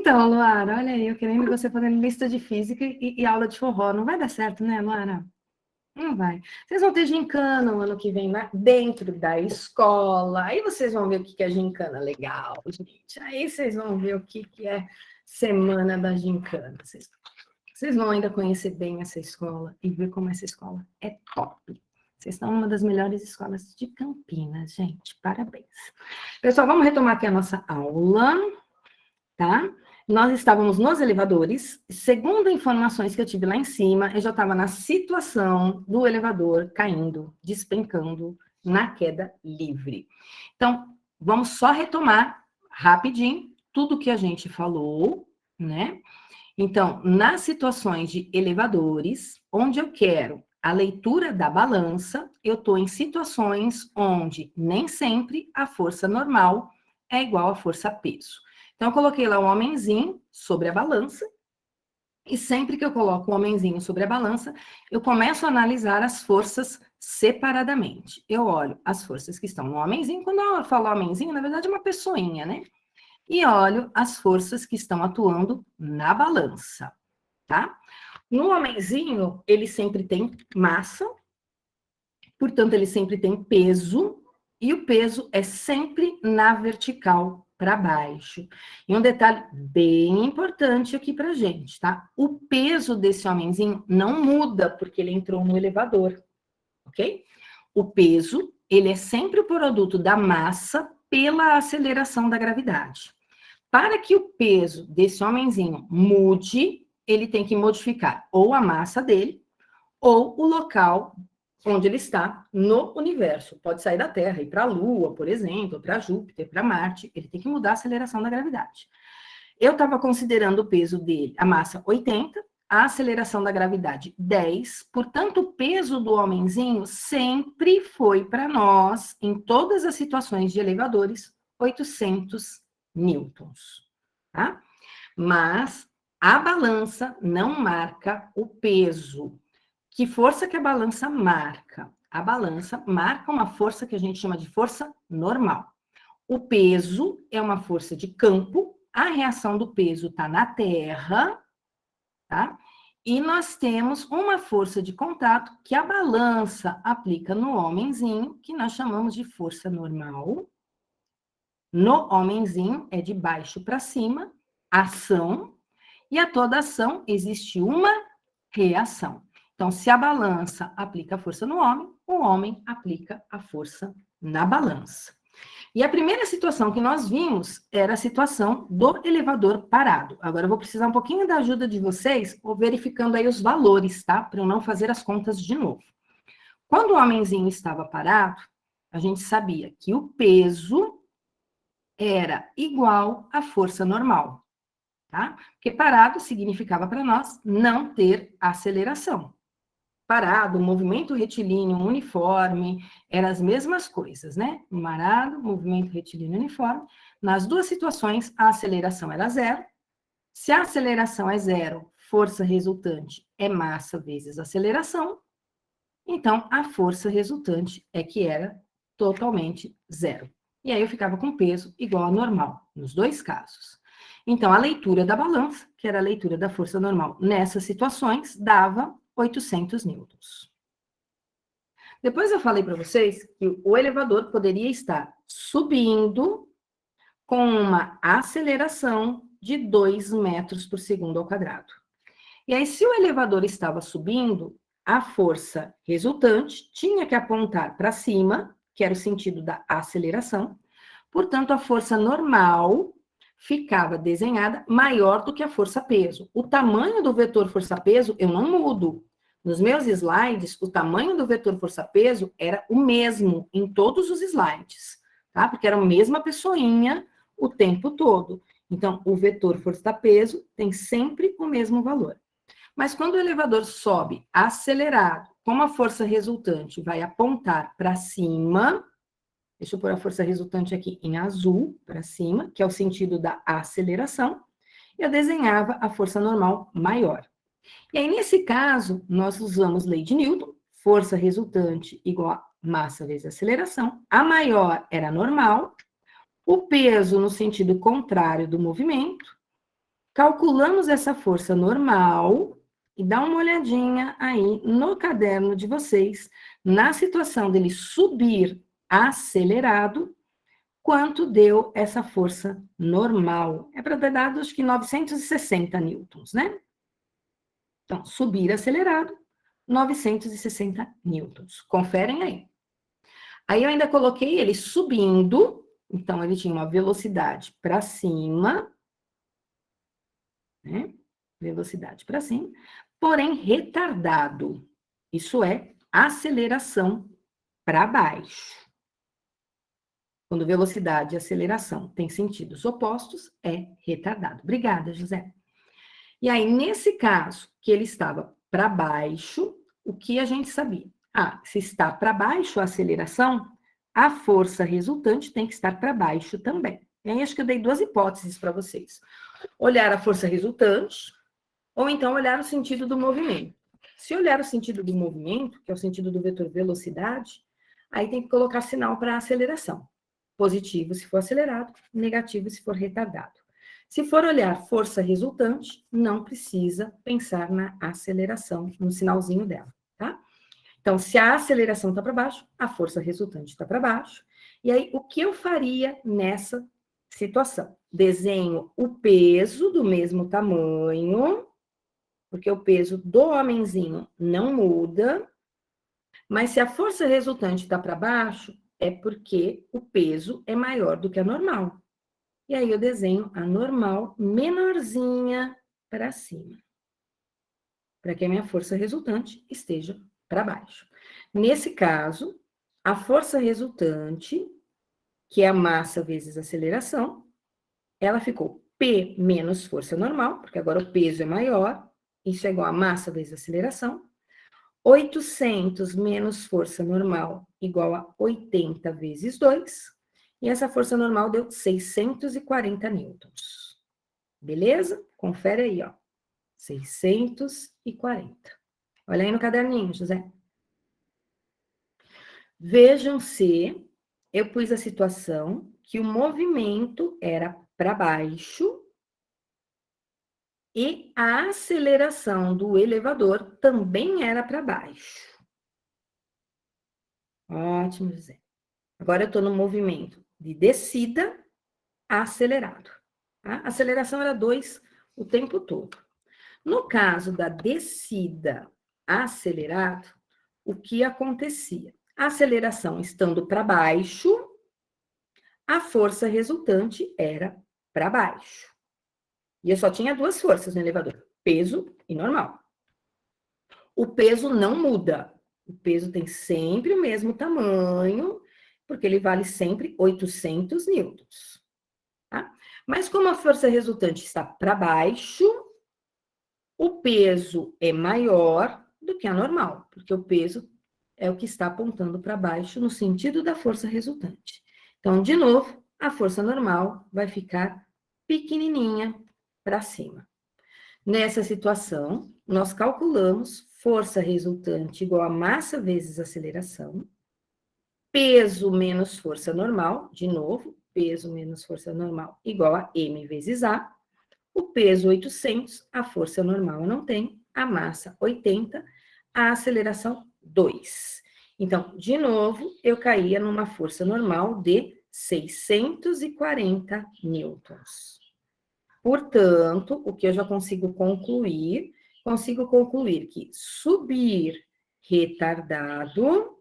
Então, Luara, olha aí, eu querendo você fazendo lista de física e aula de forró. Não vai dar certo, né, Luara? Não vai. Vocês vão ter gincana o ano que vem dentro da escola. Aí vocês vão ver o que é gincana legal, gente. Aí vocês vão ver o que é semana da gincana. Vocês vão ainda conhecer bem essa escola e ver como essa escola é top. Vocês estão numa das melhores escolas de Campinas, gente. Parabéns. Pessoal, vamos retomar aqui a nossa aula, tá? Nós estávamos nos elevadores. Segundo informações que eu tive lá em cima, eu já estava na situação do elevador caindo, despencando na queda livre. Então, vamos só retomar rapidinho tudo que a gente falou, né? Então, nas situações de elevadores, onde eu quero a leitura da balança, eu estou em situações onde nem sempre a força normal é igual à força peso. Então, eu coloquei lá um homenzinho sobre a balança, e sempre que eu coloco um homenzinho sobre a balança, eu começo a analisar as forças separadamente. Eu olho as forças que estão no homenzinho, quando eu falo homenzinho, na verdade é uma pessoinha, né? E olho as forças que estão atuando na balança, tá? No homenzinho, ele sempre tem massa, portanto, ele sempre tem peso, e o peso é sempre na vertical para baixo. E um detalhe bem importante aqui para gente, tá? O peso desse homenzinho não muda porque ele entrou no elevador, ok? O peso, ele é sempre o produto da massa pela aceleração da gravidade. Para que o peso desse homenzinho mude, ele tem que modificar ou a massa dele, ou o local onde ele está no universo. Pode sair da Terra, ir para a Lua, por exemplo, para Júpiter, para Marte. Ele tem que mudar a aceleração da gravidade. Eu estava considerando o peso dele, a massa 80, a aceleração da gravidade 10, portanto, o peso do homenzinho sempre foi para nós, em todas as situações de elevadores, 800 newtons, tá? Mas a balança não marca o peso. Que força que a balança marca? A balança marca uma força que a gente chama de força normal. O peso é uma força de campo, a reação do peso está na Terra, tá? E nós temos uma força de contato que a balança aplica no homenzinho, que nós chamamos de força normal. No homenzinho é de baixo para cima, ação, e a toda ação existe uma reação. Então, se a balança aplica a força no homem, o homem aplica a força na balança. E a primeira situação que nós vimos era a situação do elevador parado. Agora eu vou precisar um pouquinho da ajuda de vocês, verificando aí os valores, tá? Para eu não fazer as contas de novo. Quando o homenzinho estava parado, a gente sabia que o peso era igual à força normal, tá? Porque parado significava para nós não ter aceleração. Parado, movimento retilíneo uniforme, eram as mesmas coisas, né? Parado, movimento retilíneo uniforme. Nas duas situações, a aceleração era zero. Se a aceleração é zero, força resultante é massa vezes aceleração. Então, a força resultante é que era totalmente zero. E aí eu ficava com peso igual ao normal, nos dois casos. Então, a leitura da balança, que era a leitura da força normal nessas situações, dava 800 newtons. Depois eu falei para vocês que o elevador poderia estar subindo com uma aceleração de 2 metros por segundo ao quadrado. E aí, se o elevador estava subindo, a força resultante tinha que apontar para cima, que era o sentido da aceleração. Portanto, a força normal ficava desenhada maior do que a força-peso. O tamanho do vetor força-peso eu não mudo. Nos meus slides, o tamanho do vetor força-peso era o mesmo em todos os slides, tá? Porque era a mesma pessoinha o tempo todo. Então, o vetor força-peso tem sempre o mesmo valor. Mas quando o elevador sobe acelerado, como a força resultante vai apontar para cima, deixa eu pôr a força resultante aqui em azul, para cima, que é o sentido da aceleração, eu desenhava a força normal maior. E aí, nesse caso, nós usamos lei de Newton, força resultante igual a massa vezes aceleração. A maior era normal, o peso no sentido contrário do movimento, calculamos essa força normal e dá uma olhadinha aí no caderno de vocês, na situação dele subir acelerado, quanto deu essa força normal. É para ter dado, acho que 960 newtons, né? Então, subir acelerado, 960 newtons. Conferem aí. Aí eu ainda coloquei ele subindo, então ele tinha uma velocidade para cima, né? Velocidade para cima, porém retardado. Isso é aceleração para baixo. Quando velocidade e aceleração têm sentidos opostos, é retardado. Obrigada, José. E aí, nesse caso, que ele estava para baixo, o que a gente sabia? Se está para baixo a aceleração, a força resultante tem que estar para baixo também. E aí, acho que eu dei duas hipóteses para vocês. Olhar a força resultante, ou então olhar o sentido do movimento. Se olhar o sentido do movimento, que é o sentido do vetor velocidade, aí tem que colocar sinal para aceleração. Positivo se for acelerado, negativo se for retardado. Se for olhar força resultante, não precisa pensar na aceleração, no sinalzinho dela, tá? Então, se a aceleração está para baixo, a força resultante está para baixo. E aí, o que eu faria nessa situação? Desenho o peso do mesmo tamanho, porque o peso do homenzinho não muda, mas se a força resultante está para baixo, é porque o peso é maior do que a normal. E aí eu desenho a normal menorzinha para cima, para que a minha força resultante esteja para baixo. Nesse caso, a força resultante, que é a massa vezes a aceleração, ela ficou P menos força normal, porque agora o peso é maior, isso é igual a massa vezes a aceleração, 800 menos força normal igual a 80 vezes 2, e essa força normal deu 640 newtons. Beleza? Confere aí, ó. 640. Olha aí no caderninho, José. Vejam se eu pus a situação que o movimento era para baixo e a aceleração do elevador também era para baixo. Ótimo, José. Agora eu estou no movimento de descida acelerado. A aceleração era 2 o tempo todo. No caso da descida acelerado, o que acontecia? A aceleração estando para baixo, a força resultante era para baixo. E eu só tinha duas forças no elevador, peso e normal. O peso não muda. O peso tem sempre o mesmo tamanho, porque ele vale sempre 800 newtons. Tá? Mas como a força resultante está para baixo, o peso é maior do que a normal, porque o peso é o que está apontando para baixo no sentido da força resultante. Então, de novo, a força normal vai ficar pequenininha para cima. Nessa situação, nós calculamos força resultante igual a massa vezes aceleração, peso menos força normal, de novo, peso menos força normal igual a m vezes a, o peso 800, a força normal eu não tenho, a massa 80, a aceleração 2. Então, de novo, eu caía numa força normal de 640 newtons. Portanto, o que eu já consigo concluir que subir retardado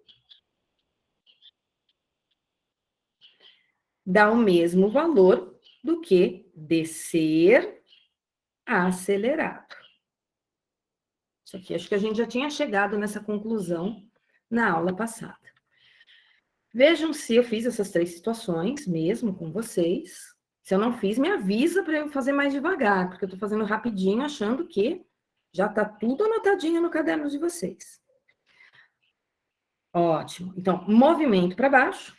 dá o mesmo valor do que descer acelerado. Isso aqui, acho que a gente já tinha chegado nessa conclusão na aula passada. Vejam se eu fiz essas três situações mesmo com vocês. Se eu não fiz, me avisa para eu fazer mais devagar, porque eu estou fazendo rapidinho, achando que já está tudo anotadinho no caderno de vocês. Ótimo. Então, movimento para baixo,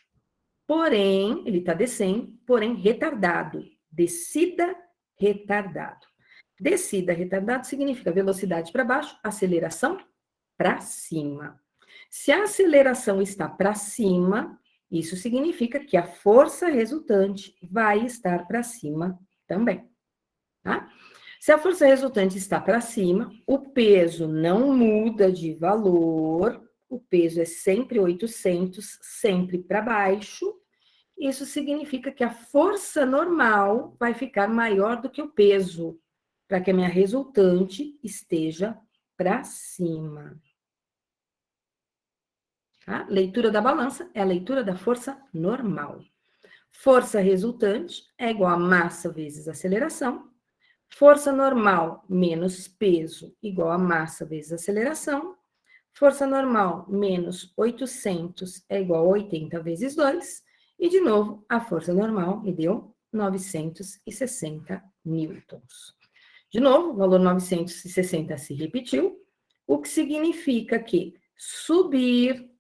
porém, ele está descendo, porém retardado. Descida retardado. Descida retardado significa velocidade para baixo, aceleração para cima. Se a aceleração está para cima, isso significa que a força resultante vai estar para cima também, tá? Se a força resultante está para cima, o peso não muda de valor, o peso é sempre 800, sempre para baixo. Isso significa que a força normal vai ficar maior do que o peso, para que a minha resultante esteja para cima. Tá? Leitura da balança é a leitura da força normal. Força resultante é igual a massa vezes aceleração. Força normal menos peso igual a massa vezes aceleração. Força normal menos 800 é igual a 80 vezes 2. E, de novo, a força normal me deu 960 newtons. De novo, o valor 960 se repetiu, o que significa que subir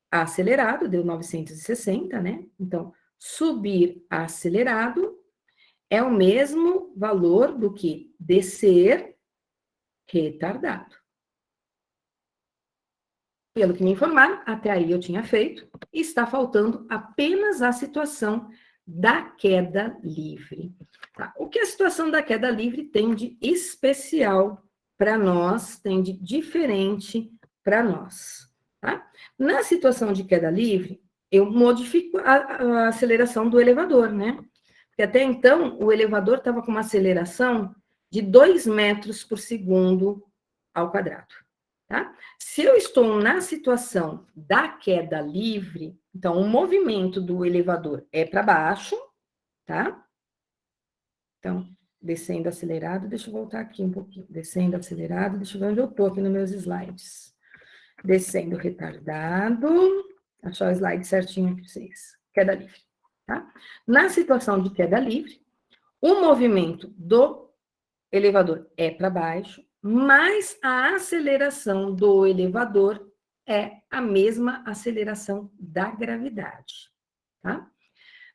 acelerado deu 960, né? Então, subir acelerado é o mesmo valor do que descer retardado. Pelo que me informaram, até aí eu tinha feito, está faltando apenas a situação da queda livre. Tá? O que a situação da queda livre tem de especial para nós, tem de diferente para nós? Tá? Na situação de queda livre, eu modifico a aceleração do elevador, né? Porque até então, o elevador estava com uma aceleração de 2 metros por segundo ao quadrado. Tá? Se eu estou na situação da queda livre, então o movimento do elevador é para baixo, tá? Então, descendo acelerado, deixa eu voltar aqui um pouquinho. Descendo acelerado, deixa eu ver onde eu estou aqui nos meus slides. Descendo retardado, achar o slide certinho aqui para vocês. Queda livre, tá? Na situação de queda livre, o movimento do elevador é para baixo, mas a aceleração do elevador é a mesma aceleração da gravidade, tá?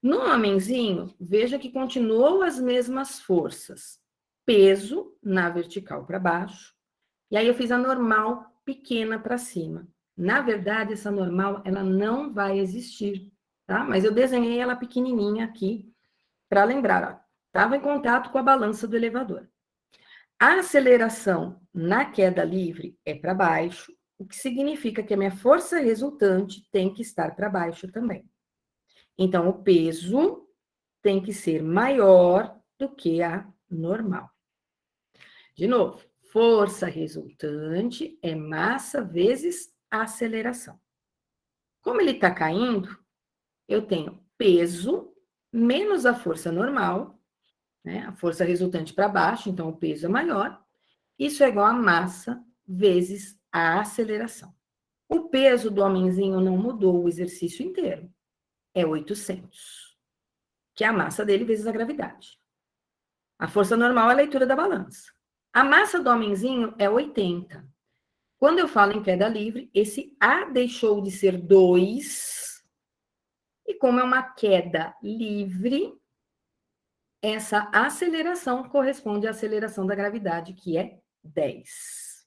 No homenzinho, veja que continuou as mesmas forças. Peso na vertical para baixo, e aí eu fiz a normal pequena para cima. Na verdade, essa normal, ela não vai existir, tá? Mas eu desenhei ela pequenininha aqui, para lembrar, ó. Estava em contato com a balança do elevador. A aceleração na queda livre é para baixo, o que significa que a minha força resultante tem que estar para baixo também. Então, o peso tem que ser maior do que a normal. De novo, força resultante é massa vezes aceleração. Como ele está caindo, eu tenho peso menos a força normal, né? A força resultante para baixo, então o peso é maior. Isso é igual a massa vezes a aceleração. O peso do homenzinho não mudou o exercício inteiro. É 800, que é a massa dele vezes a gravidade. A força normal é a leitura da balança. A massa do homenzinho é 80. Quando eu falo em queda livre, esse A deixou de ser 2. E como é uma queda livre, essa aceleração corresponde à aceleração da gravidade, que é 10.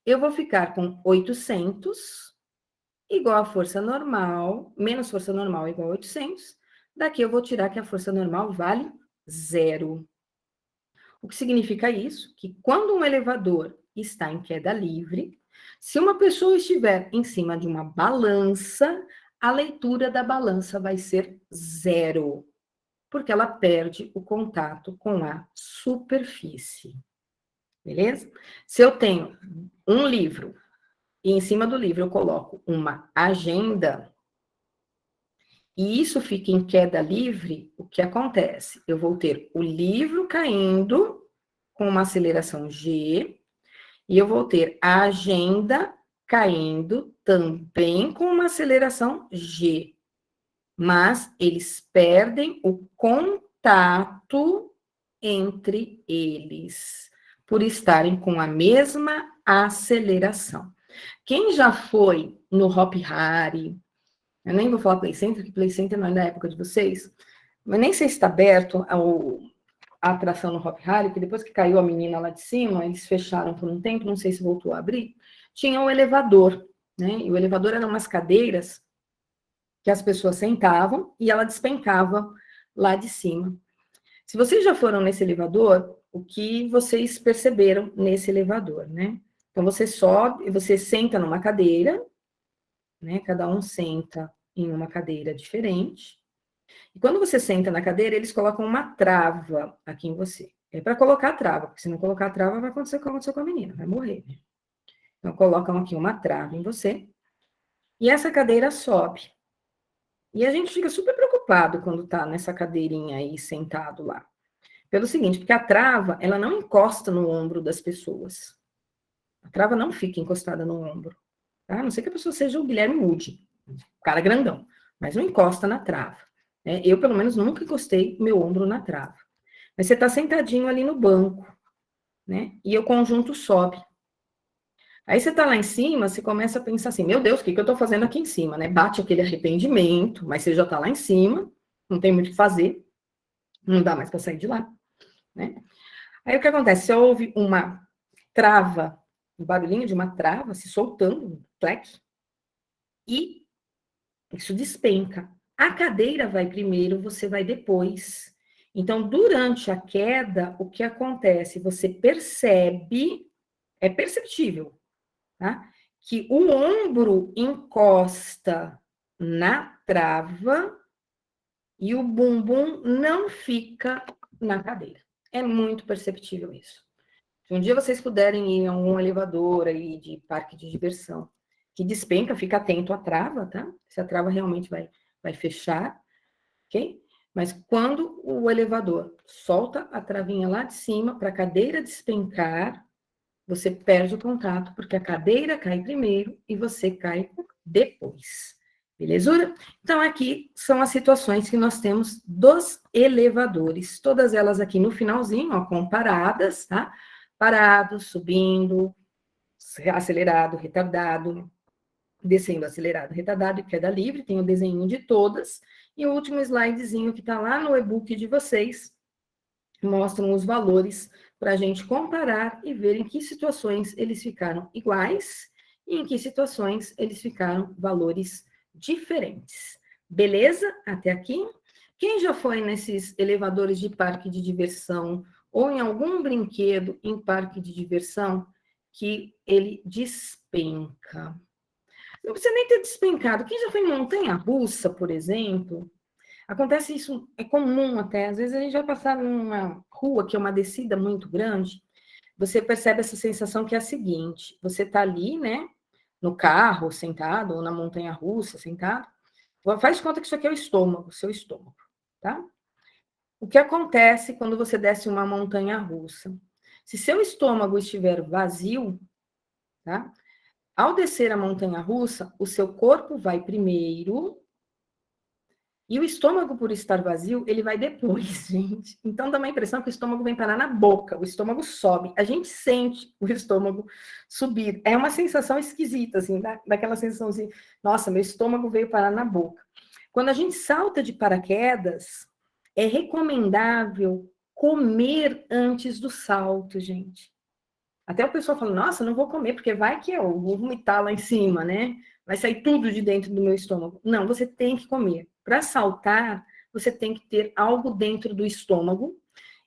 Eu vou ficar com 800 igual a força normal, menos força normal igual a 800. Daqui eu vou tirar que a força normal vale 0. O que significa isso? Que quando um elevador está em queda livre, se uma pessoa estiver em cima de uma balança, a leitura da balança vai ser 0, porque ela perde o contato com a superfície. Beleza? Se eu tenho um livro e em cima do livro eu coloco uma agenda e isso fica em queda livre, o que acontece? Eu vou ter o livro caindo com uma aceleração g e eu vou ter a agenda caindo também com uma aceleração g. Mas eles perdem o contato entre eles por estarem com a mesma aceleração. Quem já foi no Hop Hari, eu nem vou falar Play Center, porque Play Center não é da época de vocês, mas nem sei se está aberto a atração no Hop Hari, que depois que caiu a menina lá de cima, eles fecharam por um tempo, não sei se voltou a abrir, tinha um elevador, né? E o elevador eram umas cadeiras que as pessoas sentavam e ela despencava lá de cima. Se vocês já foram nesse elevador, o que vocês perceberam nesse elevador, né? Então, você sobe, você senta numa cadeira, né? Cada um senta em uma cadeira diferente. E quando você senta na cadeira, eles colocam uma trava aqui em você. É para colocar a trava, porque se não colocar a trava, vai acontecer o que aconteceu com a menina, vai morrer, né? Então, colocam aqui uma trava em você. E essa cadeira sobe. E a gente fica super preocupado quando tá nessa cadeirinha aí, sentado lá. Pelo seguinte, porque a trava, ela não encosta no ombro das pessoas. A trava não fica encostada no ombro. Tá? A não ser que a pessoa seja o Guilherme Wood, cara grandão, mas não encosta na trava. Né? Eu, pelo menos, nunca encostei meu ombro na trava. Mas você tá sentadinho ali no banco, né? E o conjunto sobe. Aí você tá lá em cima, você começa a pensar assim, meu Deus, o que eu tô fazendo aqui em cima, né? Bate aquele arrependimento, mas você já tá lá em cima, não tem muito o que fazer, não dá mais para sair de lá, né? Aí o que acontece? Você ouve uma trava, um barulhinho de uma trava se soltando, um pleque, e isso despenca. A cadeira vai primeiro, você vai depois. Então, durante a queda, o que acontece? Você percebe, é perceptível, tá? Que o ombro encosta na trava e o bumbum não fica na cadeira. É muito perceptível isso. Se um dia vocês puderem ir em algum elevador aí de parque de diversão que despenca, fica atento à trava, tá? Se a trava realmente vai fechar, ok? Mas quando o elevador solta a travinha lá de cima para a cadeira despencar, você perde o contato, porque a cadeira cai primeiro e você cai depois. Belezura? Então, aqui são as situações que nós temos dos elevadores. Todas elas aqui no finalzinho, ó, comparadas, tá? Parado, subindo, acelerado, retardado, descendo, acelerado, retardado e queda livre. Tem o desenho de todas. E o último slidezinho que está lá no e-book de vocês, mostram os valores para a gente comparar e ver em que situações eles ficaram iguais e em que situações eles ficaram valores diferentes. Beleza? Até aqui? Quem já foi nesses elevadores de parque de diversão ou em algum brinquedo em parque de diversão que ele despenca? Não precisa nem ter despencado. Quem já foi em montanha-russa, por exemplo, acontece isso, é comum até. Às vezes a gente vai passar numa rua que é uma descida muito grande, você percebe essa sensação que é a seguinte: você está ali, né, no carro, sentado, ou na montanha-russa, sentado, faz de conta que isso aqui é o estômago, seu estômago, tá? O que acontece quando você desce uma montanha-russa? Se seu estômago estiver vazio, tá? Ao descer a montanha-russa, o seu corpo vai primeiro. E o estômago, por estar vazio, ele vai depois, gente. Então dá uma impressão que o estômago vem parar na boca, o estômago sobe. A gente sente o estômago subir. É uma sensação esquisita, assim, daquela sensação assim, nossa, meu estômago veio parar na boca. Quando a gente salta de paraquedas, é recomendável comer antes do salto, gente. Até o pessoal fala, nossa, não vou comer, porque vai que eu vou vomitar lá em cima, né? Vai sair tudo de dentro do meu estômago. Não, você tem que comer. Para saltar, você tem que ter algo dentro do estômago,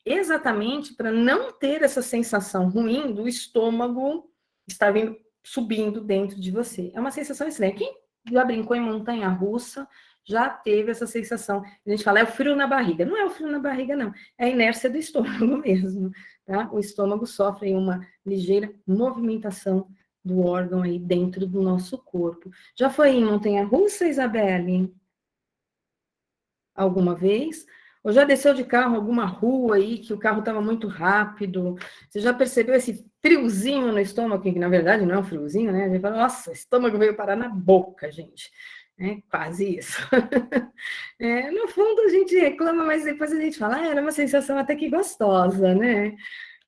exatamente para não ter essa sensação ruim do estômago estar vindo, subindo dentro de você. É uma sensação estranha. Quem já brincou em montanha-russa já teve essa sensação. A gente fala, é o frio na barriga. Não é o frio na barriga, não. É a inércia do estômago mesmo, tá? O estômago sofre uma ligeira movimentação do órgão aí dentro do nosso corpo. Já foi em montanha-russa, Isabelle? Alguma vez? Ou já desceu de carro alguma rua aí que o carro estava muito rápido? Você já percebeu esse friozinho no estômago, que na verdade não é um friozinho, né? A gente fala, nossa, o estômago veio parar na boca, gente. É quase isso. É, no fundo a gente reclama, mas depois a gente fala, era uma sensação até que gostosa, né?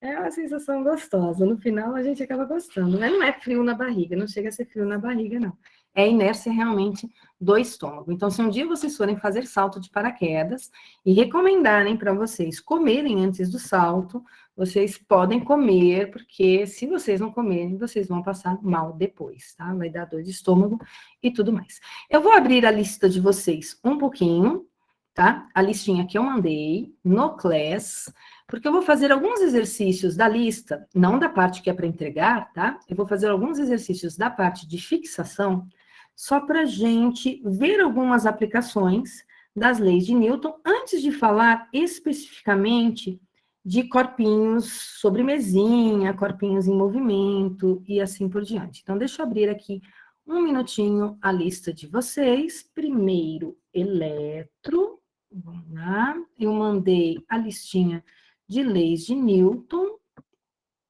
É uma sensação gostosa. No final a gente acaba gostando. Mas não é frio na barriga, não chega a ser frio na barriga, não. É a inércia realmente do estômago. Então, se um dia vocês forem fazer salto de paraquedas e recomendarem para vocês comerem antes do salto, vocês podem comer, porque se vocês não comerem, vocês vão passar mal depois, tá? Vai dar dor de estômago e tudo mais. Eu vou abrir a lista de vocês um pouquinho, tá? A listinha que eu mandei no Class, Porque eu vou fazer alguns exercícios da lista, não da parte que é para entregar, tá? Eu vou fazer alguns exercícios da parte de fixação, só para a gente ver algumas aplicações das leis de Newton, antes de falar especificamente de corpinhos sobre mesinha, corpinhos em movimento e assim por diante. Então, deixa eu abrir aqui um minutinho a lista de vocês. Primeiro, eletro. Vamos lá. Eu mandei a listinha de leis de Newton,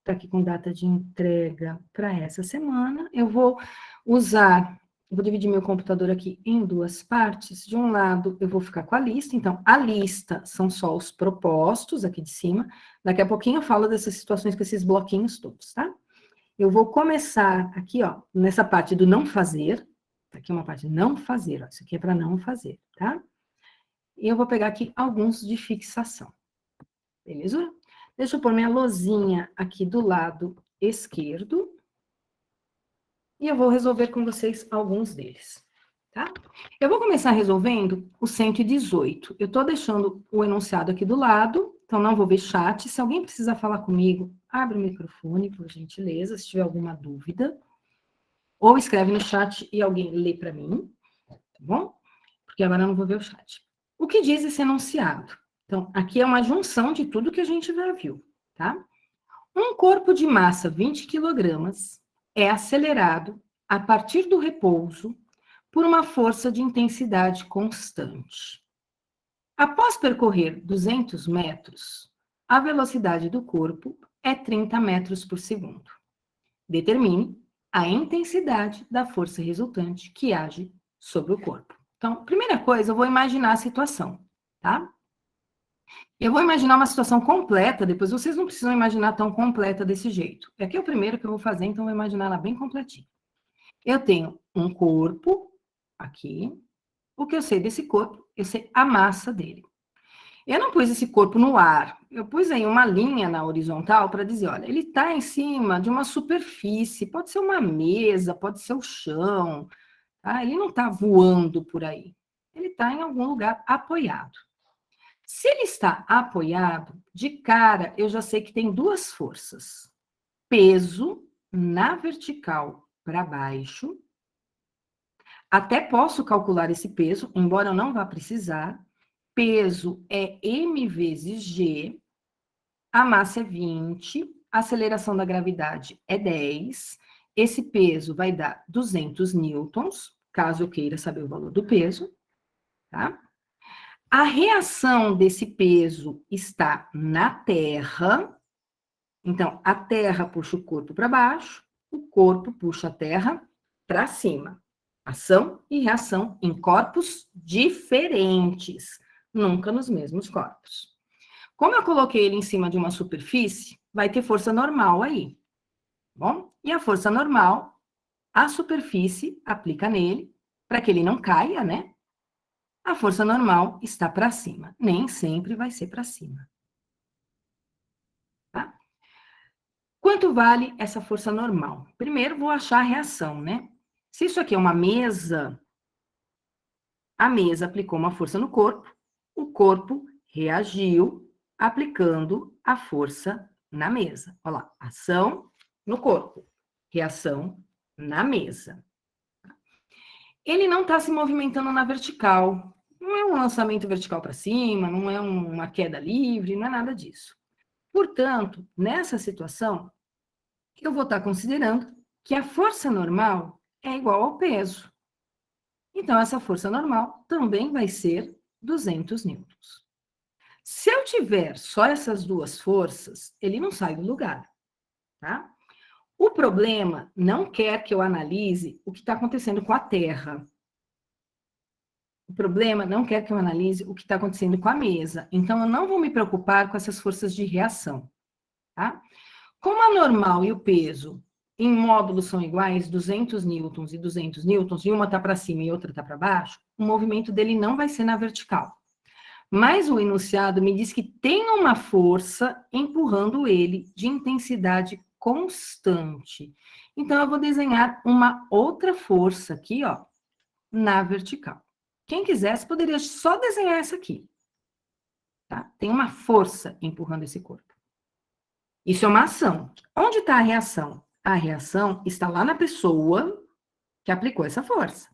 está aqui com data de entrega para essa semana. Eu vou dividir meu computador aqui em duas partes. De um lado, eu vou ficar com a lista. Então, a lista são só os propostos aqui de cima. Daqui a pouquinho eu falo dessas situações com esses bloquinhos todos, tá? Eu vou começar aqui, ó, nessa parte do não fazer. Aqui é uma parte de não fazer, ó. Isso aqui é para não fazer, tá? E eu vou pegar aqui alguns de fixação. Beleza? Deixa eu pôr minha lozinha aqui do lado esquerdo. E eu vou resolver com vocês alguns deles, tá? Eu vou começar resolvendo o 118. Eu tô deixando o enunciado aqui do lado, então não vou ver chat. Se alguém precisar falar comigo, abre o microfone, por gentileza, se tiver alguma dúvida. Ou escreve no chat e alguém lê para mim, tá bom? Porque agora eu não vou ver o chat. O que diz esse enunciado? Então, aqui é uma junção de tudo que a gente já viu, tá? Um corpo de massa 20 quilogramas é acelerado a partir do repouso por uma força de intensidade constante. Após percorrer 200 metros, a velocidade do corpo é 30 metros por segundo. Determine a intensidade da força resultante que age sobre o corpo. Então, primeira coisa, eu vou imaginar a situação, tá? Eu vou imaginar uma situação completa, depois vocês não precisam imaginar tão completa desse jeito. Aqui é o primeiro que eu vou fazer, então eu vou imaginar ela bem completinha. Eu tenho um corpo aqui. O que eu sei desse corpo? Eu sei a massa dele. Eu não pus esse corpo no ar, eu pus aí uma linha na horizontal para dizer, olha, ele está em cima de uma superfície, pode ser uma mesa, pode ser o chão, tá? Ele não está voando por aí, ele está em algum lugar apoiado. Se ele está apoiado, de cara, eu já sei que tem duas forças. Peso na vertical para baixo. Até posso calcular esse peso, embora eu não vá precisar. Peso é m vezes g. A massa é 20. A aceleração da gravidade é 10. Esse peso vai dar 200 newtons, caso eu queira saber o valor do peso, tá? A reação desse peso está na Terra. Então, a Terra puxa o corpo para baixo, o corpo puxa a Terra para cima. Ação e reação em corpos diferentes, nunca nos mesmos corpos. Como eu coloquei ele em cima de uma superfície, vai ter força normal aí, tá bom? E a força normal, a superfície aplica nele, para que ele não caia, né? A força normal está para cima. Nem sempre vai ser para cima. Tá? Quanto vale essa força normal? Primeiro, vou achar a reação, né? Se isso aqui é uma mesa, a mesa aplicou uma força no corpo, o corpo reagiu aplicando a força na mesa. Olha lá, ação no corpo, reação na mesa. Ele não está se movimentando na vertical. Não é um lançamento vertical para cima, não é uma queda livre, não é nada disso. Portanto, nessa situação, eu vou estar considerando que a força normal é igual ao peso. Então, essa força normal também vai ser 200 newtons. Se eu tiver só essas duas forças, ele não sai do lugar, tá? O problema não quer que eu analise o que está acontecendo com a Terra. O problema não quer que eu analise o que está acontecendo com a mesa. Então, eu não vou me preocupar com essas forças de reação, tá? Como a normal e o peso em módulos são iguais, 200 newtons e 200 newtons, e uma está para cima e outra está para baixo, o movimento dele não vai ser na vertical. Mas o enunciado me diz que tem uma força empurrando ele de intensidade constante. Então, eu vou desenhar uma outra força aqui, ó, na vertical. Quem quisesse, poderia só desenhar essa aqui. tá? Tem uma força empurrando esse corpo. Isso é uma ação. Onde está a reação? A reação está lá na pessoa que aplicou essa força.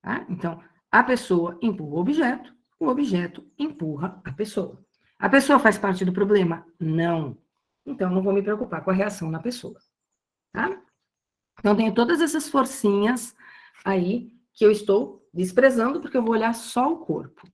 Tá? Então, a pessoa empurra o objeto empurra a pessoa. A pessoa faz parte do problema? Não. Então, não vou me preocupar com a reação na pessoa. Tá? Então, tenho todas essas forcinhas aí que eu estou desprezando, porque eu vou olhar só o corpo.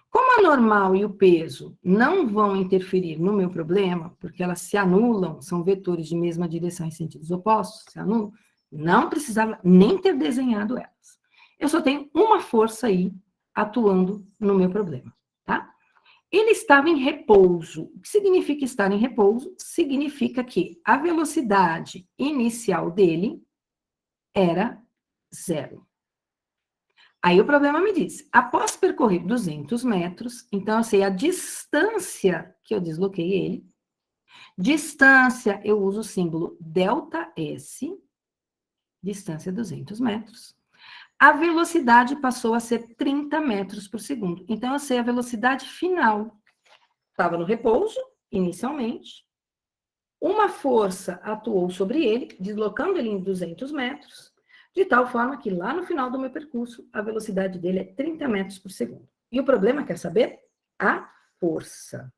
Como a normal e o peso não vão interferir no meu problema, porque elas se anulam, são vetores de mesma direção em sentidos opostos, se anulam, não precisava nem ter desenhado elas. Eu só tenho uma força aí atuando no meu problema, tá? Ele estava em repouso. O que significa estar em repouso? Significa que a velocidade inicial dele era 0. Aí o problema me diz, após percorrer 200 metros, então eu sei a distância que eu desloquei ele. Distância, eu uso o símbolo ΔS, distância 200 metros. A velocidade passou a ser 30 metros por segundo. Então eu sei a velocidade final. Estava no repouso, inicialmente. Uma força atuou sobre ele, deslocando ele em 200 metros. De tal forma que lá no final do meu percurso, a velocidade dele é 30 metros por segundo. E o problema, quer saber? A força.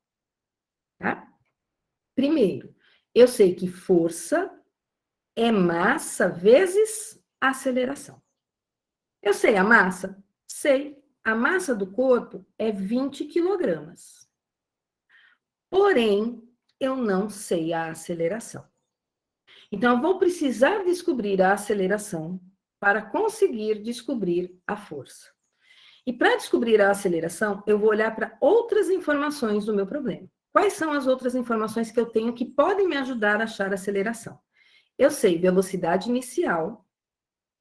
Tá? Primeiro, eu sei que força é massa vezes aceleração. Eu sei a massa? Sei. A massa do corpo é 20 quilogramas. Porém, eu não sei a aceleração. Então, eu vou precisar descobrir a aceleração para conseguir descobrir a força. E para descobrir a aceleração, eu vou olhar para outras informações do meu problema. Quais são as outras informações que eu tenho que podem me ajudar a achar a aceleração? Eu sei velocidade inicial,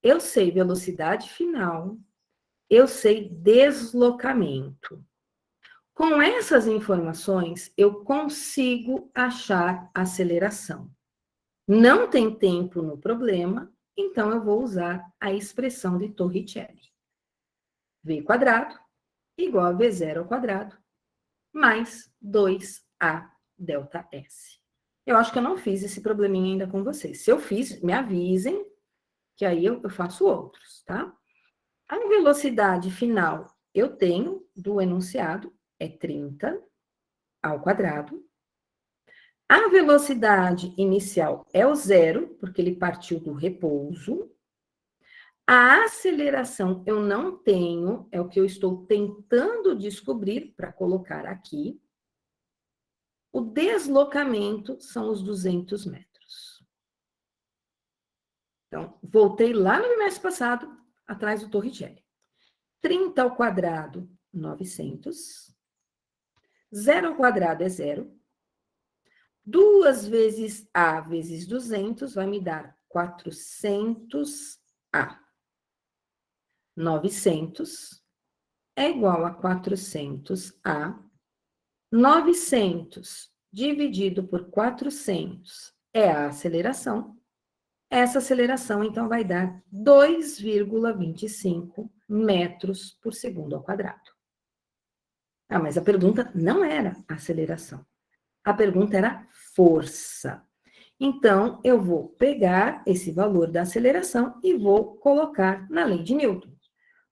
eu sei velocidade final, eu sei deslocamento. Com essas informações, eu consigo achar a aceleração. Não tem tempo no problema, então eu vou usar a expressão de Torricelli. V quadrado igual a V0 ao quadrado mais 2A delta S. Eu acho que eu não fiz esse probleminha ainda com vocês. Se eu fiz, me avisem, que aí eu faço outros, tá? A velocidade final eu tenho do enunciado é 30 ao quadrado. A velocidade inicial é o 0, porque ele partiu do repouso. A aceleração eu não tenho, é o que eu estou tentando descobrir para colocar aqui. O deslocamento são os 200 metros. Então, voltei lá no bimestre passado, atrás do Torricelli. 30 ao quadrado, 900. 0 ao quadrado é 0. 2 vezes A vezes 200 vai me dar 400A. 900 é igual a 400A. 900 dividido por 400 é a aceleração. Essa aceleração, então, vai dar 2,25 metros por segundo ao quadrado. Ah, mas a pergunta não era aceleração. A pergunta era força. Então, eu vou pegar esse valor da aceleração e vou colocar na lei de Newton.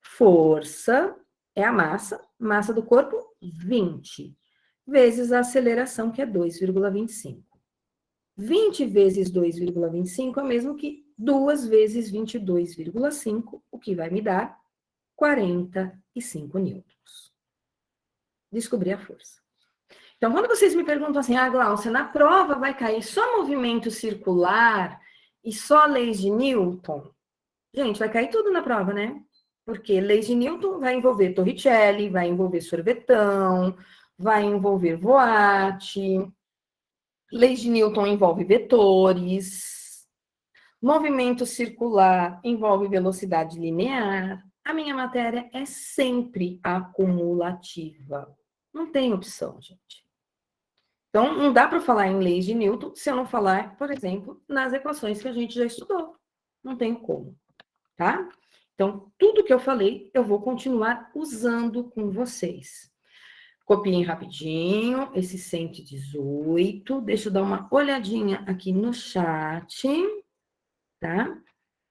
Força é a massa do corpo, 20, vezes a aceleração, que é 2,25. 20 vezes 2,25 é o mesmo que 2 vezes 22,5, o que vai me dar 45 newtons. Descobri a força. Então, quando vocês me perguntam assim, Glaucia, na prova vai cair só movimento circular e só leis de Newton? Gente, vai cair tudo na prova, né? Porque leis de Newton vai envolver Torricelli, vai envolver sorvetão, vai envolver Voat. Leis de Newton envolve vetores. Movimento circular envolve velocidade linear. A minha matéria é sempre acumulativa. Não tem opção, gente. Então, não dá para falar em leis de Newton se eu não falar, por exemplo, nas equações que a gente já estudou. Não tem como, tá? Então, tudo que eu falei, eu vou continuar usando com vocês. Copiem rapidinho esse 118. Deixa eu dar uma olhadinha aqui no chat, tá?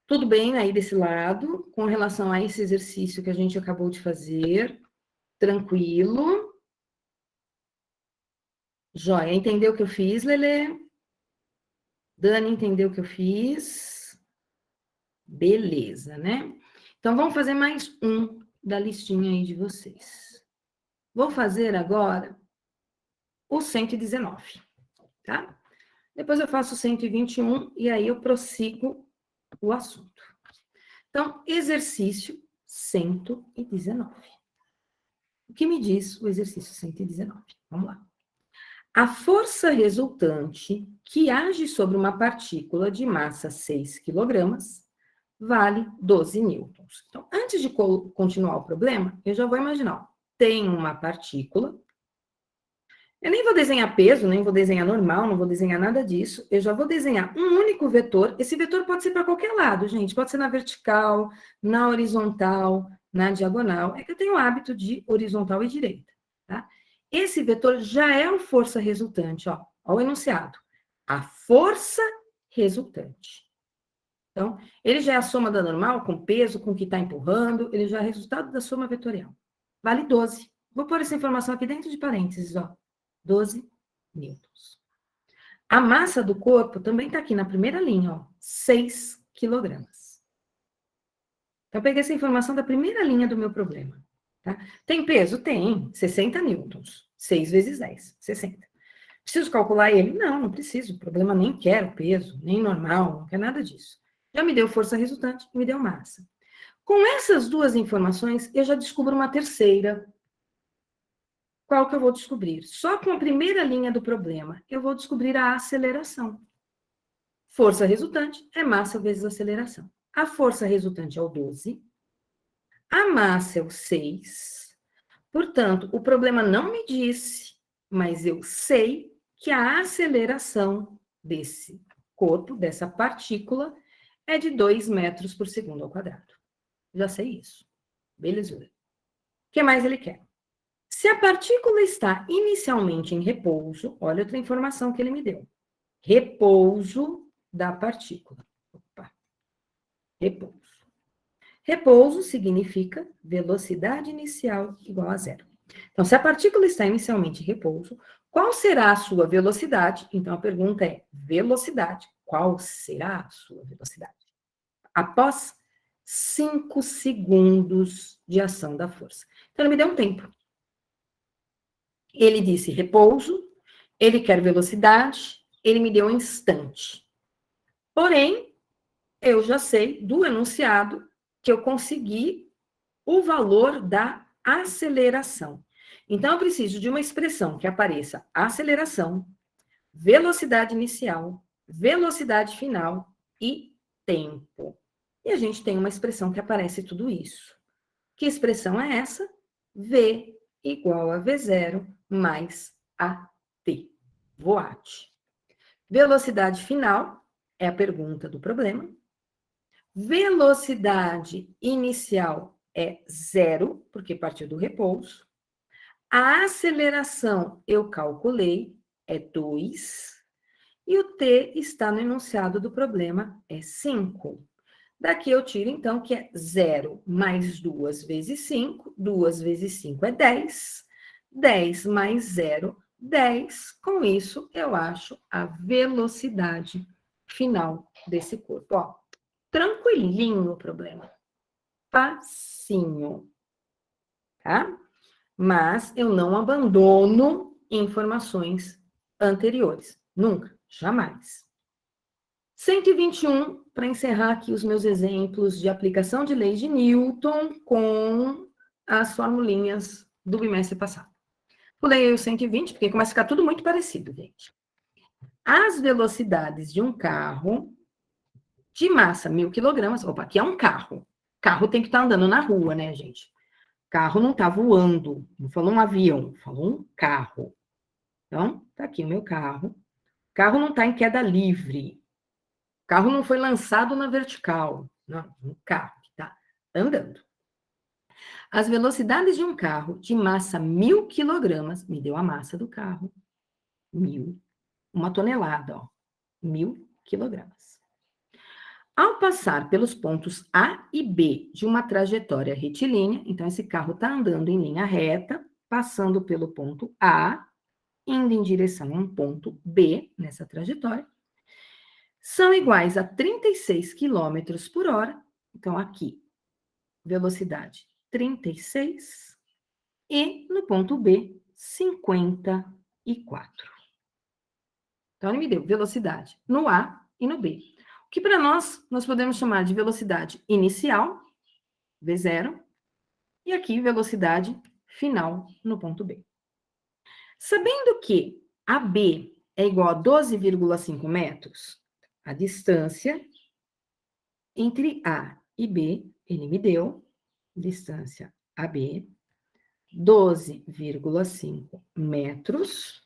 Tudo bem aí desse lado, com relação a esse exercício que a gente acabou de fazer? Tranquilo? Joia, entendeu o que eu fiz, Lelê? Dani, entendeu o que eu fiz? Beleza, né? Então, vamos fazer mais um da listinha aí de vocês. Vou fazer agora o 119, tá? Depois eu faço o 121 e aí eu prossigo o assunto. Então, exercício 119. O que me diz o exercício 119? Vamos lá. A força resultante que age sobre uma partícula de massa 6 kg vale 12 newtons. Então, antes de continuar o problema, eu já vou imaginar, ó, tem uma partícula. Eu nem vou desenhar peso, nem vou desenhar normal, não vou desenhar nada disso. Eu já vou desenhar um único vetor. Esse vetor pode ser para qualquer lado, gente. Pode ser na vertical, na horizontal, na diagonal. É que eu tenho o hábito de horizontal e direita, tá? Esse vetor já é uma força resultante, ó. Ó o enunciado. A força resultante. Então, ele já é a soma da normal com peso, com o que está empurrando, ele já é resultado da soma vetorial. Vale 12. Vou pôr essa informação aqui dentro de parênteses, ó. 12 newtons. A massa do corpo também está aqui na primeira linha, ó, 6 quilogramas. Então, eu peguei essa informação da primeira linha do meu problema. Tá? Tem peso? Tem, 60 newtons. 6 vezes 10, 60. Preciso calcular ele? Não, não preciso. O problema nem quer o peso, nem normal, não quer nada disso. Já me deu força resultante e me deu massa. Com essas duas informações, eu já descubro uma terceira. Qual que eu vou descobrir? Só com a primeira linha do problema, eu vou descobrir a aceleração. Força resultante é massa vezes aceleração. A força resultante é o 12, a massa é o 6. Portanto, o problema não me disse, mas eu sei que a aceleração desse corpo, dessa partícula, é de 2 metros por segundo ao quadrado. Já sei isso. Belezura. O que mais ele quer? Se a partícula está inicialmente em repouso, olha outra informação que ele me deu. Repouso da partícula. Opa. Repouso. Repouso significa velocidade inicial igual a zero. Então, se a partícula está inicialmente em repouso, qual será a sua velocidade? Então, a pergunta é velocidade. Qual será a sua velocidade? Após 5 segundos de ação da força. Então, ele me deu um tempo. Ele disse repouso, ele quer velocidade, ele me deu um instante. Porém, eu já sei do enunciado que eu consegui o valor da aceleração. Então, eu preciso de uma expressão que apareça aceleração, velocidade inicial, velocidade final e tempo. E a gente tem uma expressão que aparece tudo isso. Que expressão é essa? V igual a V0 mais AT. Voat. Velocidade final é a pergunta do problema. Velocidade inicial é zero, porque partiu do repouso. A aceleração eu calculei, é 2. E o T está no enunciado do problema, é 5. Daqui eu tiro, então, que é 0 mais 2 vezes 5. 2 vezes 5 é 10. 10 mais 0, 10. Com isso, eu acho a velocidade final desse corpo. Ó, tranquilinho o problema. Facinho. Tá? Mas eu não abandono informações anteriores. Nunca, jamais. 121, para encerrar aqui os meus exemplos de aplicação de lei de Newton com as formulinhas do bimestre passado. Pulei o 120, porque começa a ficar tudo muito parecido, gente. As velocidades de um carro de massa 1.000 quilogramas. Opa, aqui é um carro. Carro tem que estar andando na rua, né, gente? Carro não está voando. Não falou um avião, falou um carro. Então, tá aqui o meu carro. Carro não está em queda livre. O carro não foi lançado na vertical. Não, um carro que está andando. As velocidades de um carro de massa 1.000 quilogramas, me deu a massa do carro, 1.000, uma tonelada, ó, 1.000 quilogramas. Ao passar pelos pontos A e B de uma trajetória retilínea, então esse carro está andando em linha reta, passando pelo ponto A, indo em direção a um ponto B nessa trajetória, são iguais a 36 km por hora. Então, aqui, velocidade 36, e no ponto B, 54. Então, ele me deu velocidade no A e no B. O que para nós podemos chamar de velocidade inicial, V0, e aqui velocidade final no ponto B. Sabendo que AB é igual a 12,5 metros, a distância entre A e B, ele me deu, distância AB, 12,5 metros.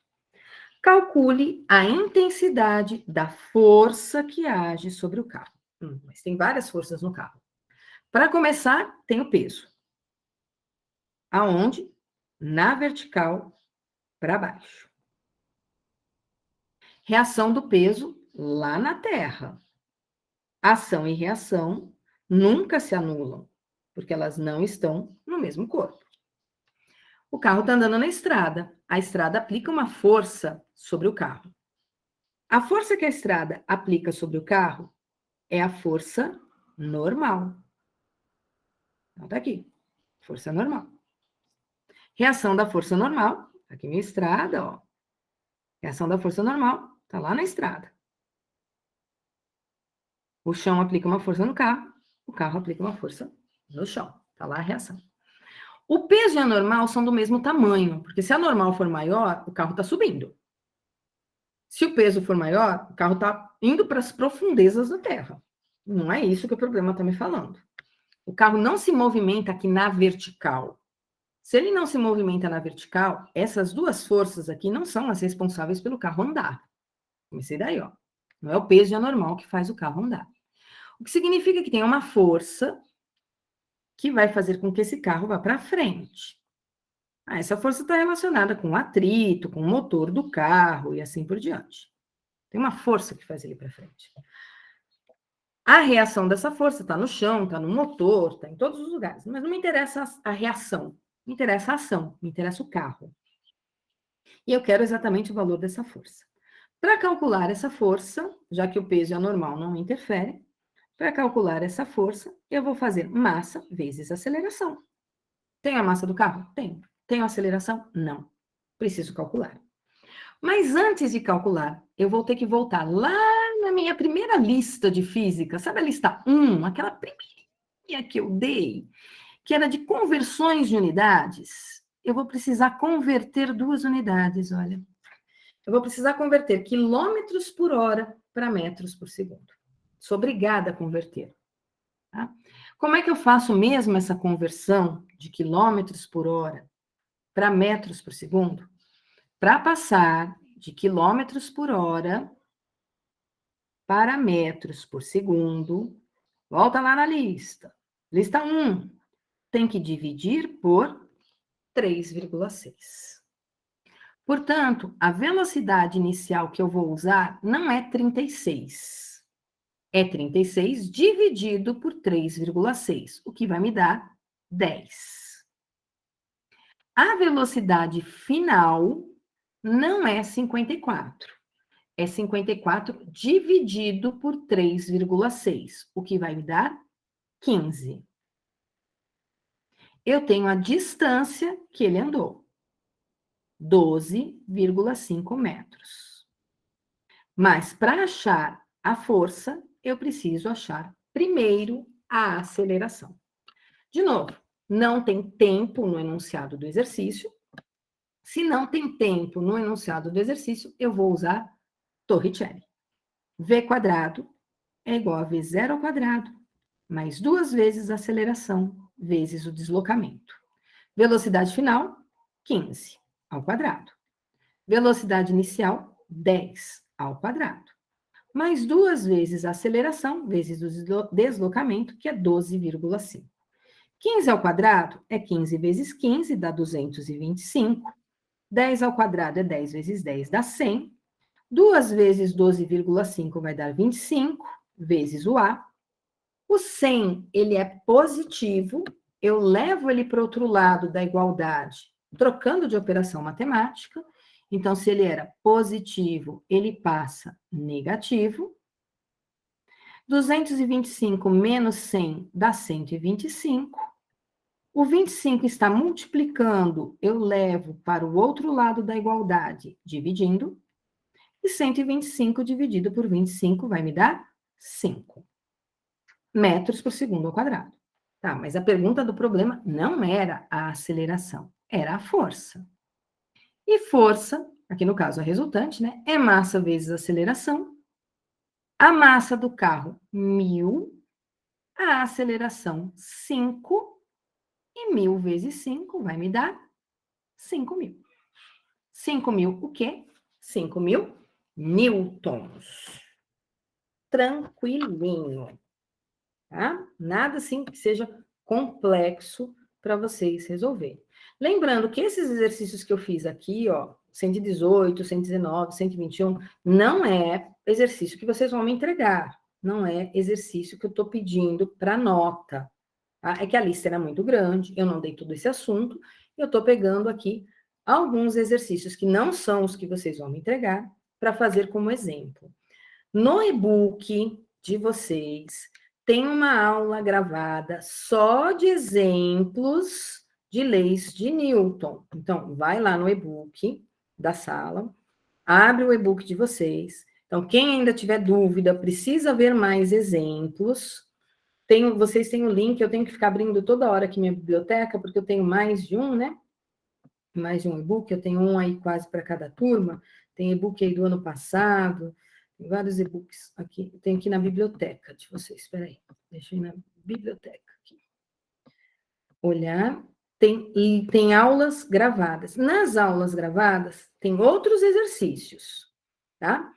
Calcule a intensidade da força que age sobre o carro. Mas tem várias forças no carro. Para começar, tem o peso. Aonde? Na vertical, para baixo. Reação do peso lá na terra. Ação e reação nunca se anulam, porque elas não estão no mesmo corpo. O carro está andando na estrada. A estrada aplica uma força sobre o carro. A força que a estrada aplica sobre o carro é a força normal. Então, tá aqui. Força normal. Reação da força normal. Aqui minha estrada, ó. Reação da força normal. Tá lá na estrada. O chão aplica uma força no carro. O carro aplica uma força no chão. Tá lá a reação. O peso e a normal são do mesmo tamanho, porque se a normal for maior, o carro está subindo. Se o peso for maior, o carro está indo para as profundezas da terra. Não é isso que o problema está me falando. O carro não se movimenta aqui na vertical. Se ele não se movimenta na vertical, essas duas forças aqui não são as responsáveis pelo carro andar. Comecei daí, ó. Não é o peso e a normal que faz o carro andar. O que significa que tem uma força que vai fazer com que esse carro vá para frente. Essa força está relacionada com o atrito, com o motor do carro e assim por diante. Tem uma força que faz ele para frente. A reação dessa força está no chão, está no motor, está em todos os lugares. Mas não me interessa a reação, me interessa a ação, me interessa o carro. E eu quero exatamente o valor dessa força. Para calcular essa força, já que o peso e a normal não interferem, para calcular essa força, eu vou fazer massa vezes aceleração. Tem a massa do carro? Tem. Tem a aceleração? Não. Preciso calcular. Mas antes de calcular, eu vou ter que voltar lá na minha primeira lista de física, sabe a lista 1, aquela primeirinha que eu dei, que era de conversões de unidades? Eu vou precisar converter 2 unidades, olha. Eu vou precisar converter quilômetros por hora para metros por segundo. Sou obrigada a converter. Tá? Como é que eu faço mesmo essa conversão de quilômetros por hora para metros por segundo? Para passar de quilômetros por hora para metros por segundo, volta lá na lista. Lista 1, tem que dividir por 3,6. Portanto, a velocidade inicial que eu vou usar não é 36. É 36 dividido por 3,6, o que vai me dar 10. A velocidade final não é 54. É 54 dividido por 3,6, o que vai me dar 15. Eu tenho a distância que ele andou, 12,5 metros. Mas para achar a força, eu preciso achar primeiro a aceleração. De novo, não tem tempo no enunciado do exercício. Se não tem tempo no enunciado do exercício, eu vou usar Torricelli. V quadrado é igual a V0 ao quadrado, mais 2 vezes a aceleração, vezes o deslocamento. Velocidade final, 15 ao quadrado. Velocidade inicial, 10 ao quadrado. Mais 2 vezes a aceleração, vezes o deslocamento, que é 12,5. 15 ao quadrado é 15 vezes 15, dá 225. 10 ao quadrado é 10 vezes 10, dá 100. 2 vezes 12,5 vai dar 25, vezes o A. O 100, ele é positivo, eu levo ele para o outro lado da igualdade, trocando de operação matemática. Então, se ele era positivo, ele passa negativo. 225 menos 100 dá 125. O 25 está multiplicando, eu levo para o outro lado da igualdade, dividindo. E 125 dividido por 25 vai me dar 5 metros por segundo ao quadrado. Tá, mas a pergunta do problema não era a aceleração, era a força. E força, aqui no caso a resultante, né, é massa vezes aceleração. A massa do carro, 1.000. A aceleração, 5. E 1.000 vezes 5 vai me dar 5.000. 5.000 o quê? 5.000 newtons. Tranquilinho. Tá? Nada assim que seja complexo para vocês resolverem. Lembrando que esses exercícios que eu fiz aqui, ó, 118, 119, 121, não é exercício que vocês vão me entregar. Não é exercício que eu estou pedindo para nota. Tá? É que a lista era muito grande, eu não dei todo esse assunto, eu estou pegando aqui alguns exercícios que não são os que vocês vão me entregar, para fazer como exemplo. No e-book de vocês, tem uma aula gravada só de exemplos de leis de Newton. Então, vai lá no e-book da sala, abre o e-book de vocês. Então, quem ainda tiver dúvida, precisa ver mais exemplos. Vocês têm o link, eu tenho que ficar abrindo toda hora aqui minha biblioteca, porque eu tenho mais de um, né? Mais de um e-book, eu tenho um aí quase para cada turma. Tem e-book aí do ano passado, tem vários e-books aqui. Tem aqui na biblioteca de vocês, espera aí. Deixa eu ir na biblioteca aqui. Olhar, tem aulas gravadas. Nas aulas gravadas, tem outros exercícios, tá?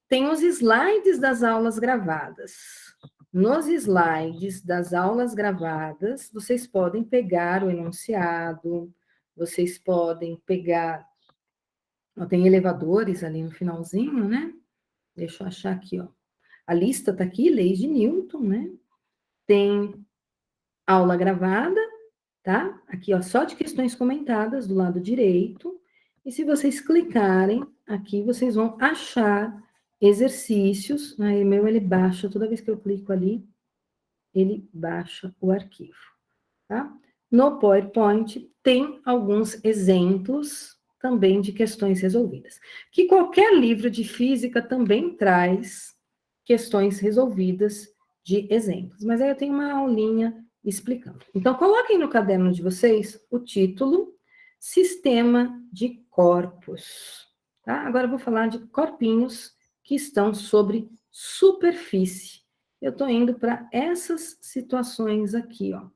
Tem os slides das aulas gravadas. Nos slides das aulas gravadas, vocês podem pegar o enunciado, vocês podem pegar... Ó, tem elevadores ali no finalzinho, né? Deixa eu achar aqui, ó. A lista tá aqui, leis de Newton, né? Tem aula gravada, tá? Aqui, ó, só de questões comentadas do lado direito. E se vocês clicarem aqui, vocês vão achar exercícios. Aí, meu, ele baixa, toda vez que eu clico ali, ele baixa o arquivo, tá? No PowerPoint tem alguns exemplos também de questões resolvidas. Que qualquer livro de física também traz questões resolvidas de exemplos. Mas aí eu tenho uma aulinha explicando. Então, coloquem no caderno de vocês o título Sistema de Corpos. Tá? Agora eu vou falar de corpinhos que estão sobre superfície. Eu estou indo para essas situações aqui, ó.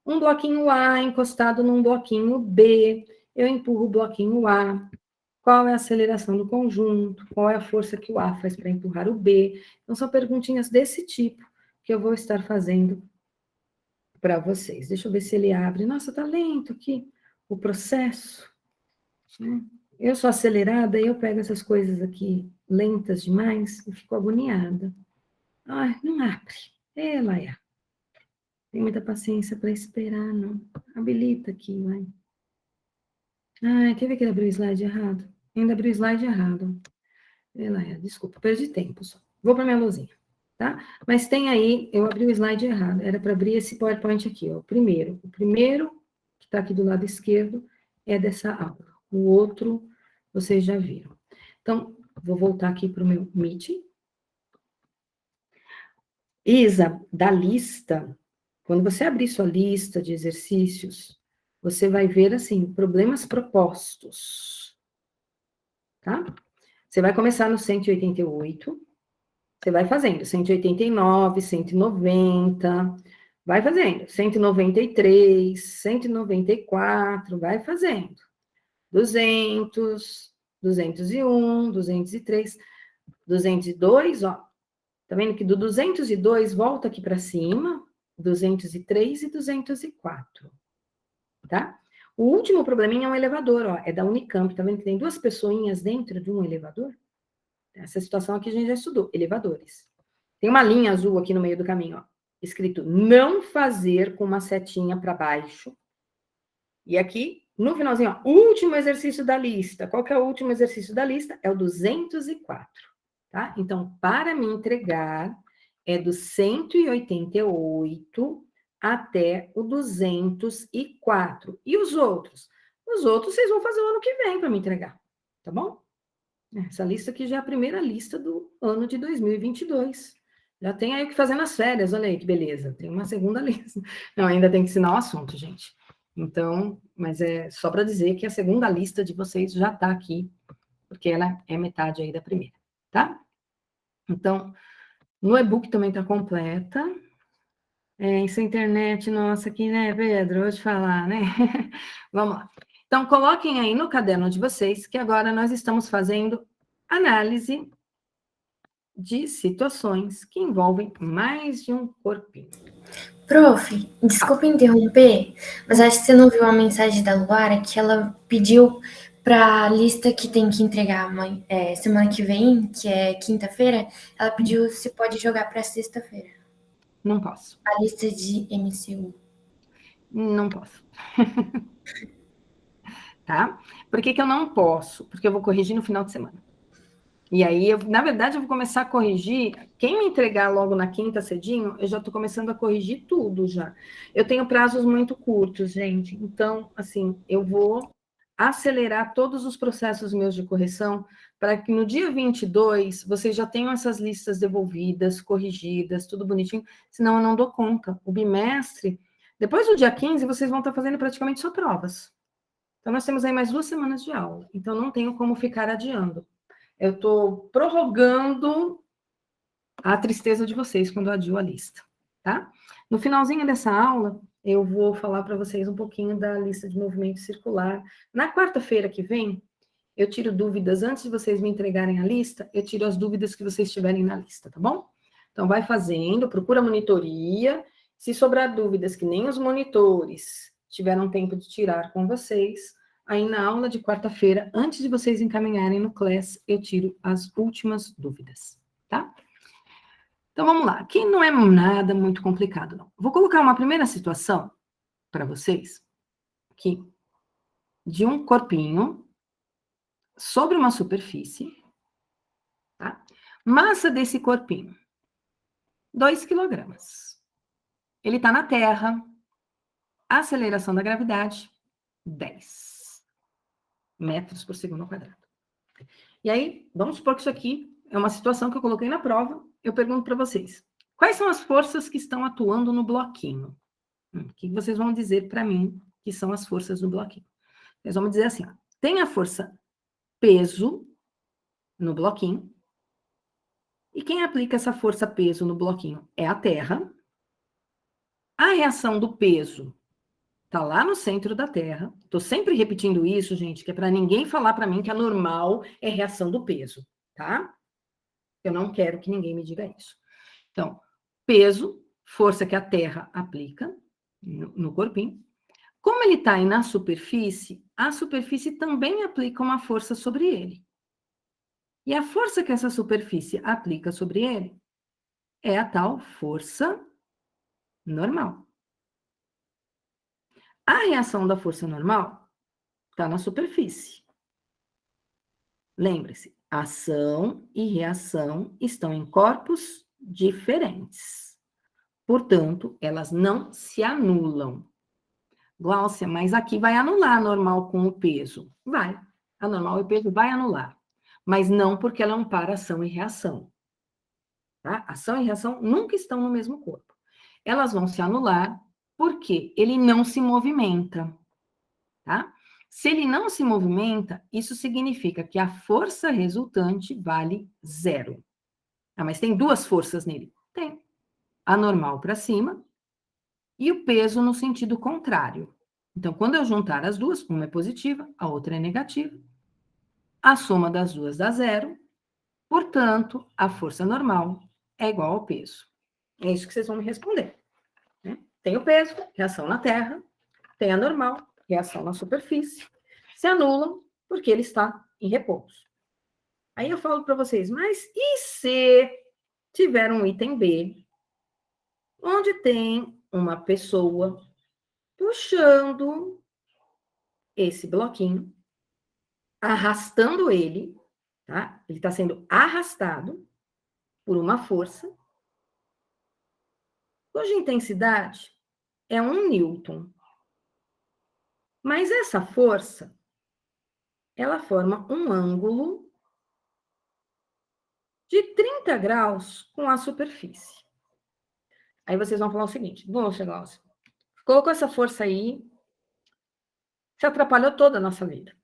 Um bloquinho A encostado num bloquinho B, eu empurro o bloquinho A. Qual é a aceleração do conjunto? Qual é a força que o A faz para empurrar o B? Então, são perguntinhas desse tipo que eu vou estar fazendo para vocês. Deixa eu ver se ele abre. Nossa, tá lento aqui o processo. Eu sou acelerada e eu pego essas coisas aqui lentas demais e fico agoniada. Ai, não abre. Laia. Tem muita paciência para esperar, não. Habilita aqui, vai. Ai, quer ver que ele abriu o slide errado? Ainda abriu o slide errado. Laia, desculpa, perdi tempo só. Vou para minha luzinha, tá? Mas tem aí, eu abri o slide errado. Era para abrir esse PowerPoint aqui, ó. O primeiro que está aqui do lado esquerdo, é dessa aula. O outro, vocês já viram. Então, vou voltar aqui para o meu Meet. Isa, da lista, quando você abrir sua lista de exercícios, você vai ver, assim, problemas propostos, tá? Você vai começar no 188, você vai fazendo 189, 190, vai fazendo 193, 194, vai fazendo 200, 201, 203, 202, ó. Tá vendo que do 202 volta aqui para cima, 203 e 204, tá? O último probleminha é um elevador, ó, é da Unicamp, tá vendo que tem duas pessoinhas dentro de um elevador? Essa situação aqui a gente já estudou, elevadores. Tem uma linha azul aqui no meio do caminho, ó, escrito não fazer com uma setinha para baixo. E aqui, no finalzinho, ó, último exercício da lista. Qual que é o último exercício da lista? É o 204, tá? Então, para me entregar, é do 188 até o 204. E os outros? Os outros vocês vão fazer o ano que vem para me entregar, tá bom? Essa lista aqui já é a primeira lista do ano de 2022. Já tem aí o que fazer nas férias, olha aí que beleza. Tem uma segunda lista. Não, ainda tem que ensinar o assunto, gente. Então, mas é só para dizer que a segunda lista de vocês já está aqui, porque ela é metade aí da primeira, tá? Então, no e-book também está completa. Essa internet nossa aqui, né, Pedro? Vou te falar, né? Vamos lá. Então, coloquem aí no caderno de vocês que agora nós estamos fazendo análise de situações que envolvem mais de um corpinho. Prof, desculpa interromper, mas acho que você não viu a mensagem da Luara que ela pediu para a lista que tem que entregar semana que vem, que é quinta-feira, ela pediu se pode jogar para sexta-feira. Não posso. A lista de MCU. Não posso. Tá? Por que eu não posso? Porque eu vou corrigir no final de semana. E aí, na verdade, eu vou começar a corrigir. Quem me entregar logo na quinta cedinho, eu já estou começando a corrigir tudo já. Eu tenho prazos muito curtos, gente. Então, assim, eu vou acelerar todos os processos meus de correção para que no dia 22 vocês já tenham essas listas devolvidas, corrigidas, tudo bonitinho, senão eu não dou conta. O bimestre, depois do dia 15, vocês vão estar fazendo praticamente só provas. Então, nós temos aí mais 2 semanas de aula. Então, não tenho como ficar adiando. Eu estou prorrogando a tristeza de vocês quando eu adio a lista, tá? No finalzinho dessa aula, eu vou falar para vocês um pouquinho da lista de movimento circular. Na quarta-feira que vem, eu tiro dúvidas. Antes de vocês me entregarem a lista, eu tiro as dúvidas que vocês tiverem na lista, tá bom? Então, vai fazendo, procura a monitoria. Se sobrar dúvidas que nem os monitores tiveram tempo de tirar com vocês, aí na aula de quarta-feira, antes de vocês encaminharem no Class, eu tiro as últimas dúvidas, tá? Então, vamos lá. Aqui não é nada muito complicado, não. Vou colocar uma primeira situação para vocês, aqui, de um corpinho sobre uma superfície, tá? Massa desse corpinho, 2 quilogramas. Ele está na Terra, aceleração da gravidade, 10 metros por segundo ao quadrado. E aí, vamos supor que isso aqui é uma situação que eu coloquei na prova, eu pergunto para vocês, quais são as forças que estão atuando no bloquinho? O que vocês vão dizer para mim que são as forças do bloquinho? Vocês vão dizer assim, ó, tem a força peso no bloquinho, e quem aplica essa força peso no bloquinho é a Terra. A reação do peso está lá no centro da Terra. Estou sempre repetindo isso, gente, que é para ninguém falar para mim que a normal é reação do peso, tá? Eu não quero que ninguém me diga isso. Então, peso, força que a Terra aplica no corpinho. Como ele está aí na superfície, a superfície também aplica uma força sobre ele. E a força que essa superfície aplica sobre ele é a tal força normal. A reação da força normal está na superfície. Lembre-se, ação e reação estão em corpos diferentes. Portanto, elas não se anulam. Gláucia, mas aqui vai anular a normal com o peso. Vai. A normal e o peso vai anular. Mas não porque ela é um par ação e reação. Tá? Ação e reação nunca estão no mesmo corpo. Elas vão se anular porque ele não se movimenta. Tá? Se ele não se movimenta, isso significa que a força resultante vale 0. Ah, mas tem 2 forças nele? Tem. A normal para cima e o peso no sentido contrário. Então, quando eu juntar as duas, uma é positiva, a outra é negativa, a soma das duas dá 0, portanto, a força normal é igual ao peso. É isso que vocês vão me responder. Né? Tem o peso, reação na terra, tem a normal, reação na superfície, se anulam porque ele está em repouso. Aí eu falo para vocês, mas e se tiver um item B, onde tem uma pessoa puxando esse bloquinho, arrastando ele, tá? Ele está sendo arrastado por uma força, cuja intensidade é 1 newton. Mas essa força, ela forma um ângulo de 30 graus com a superfície. Aí vocês vão falar o seguinte, poxa, Glaucio, colocou essa força aí, você atrapalhou toda a nossa vida,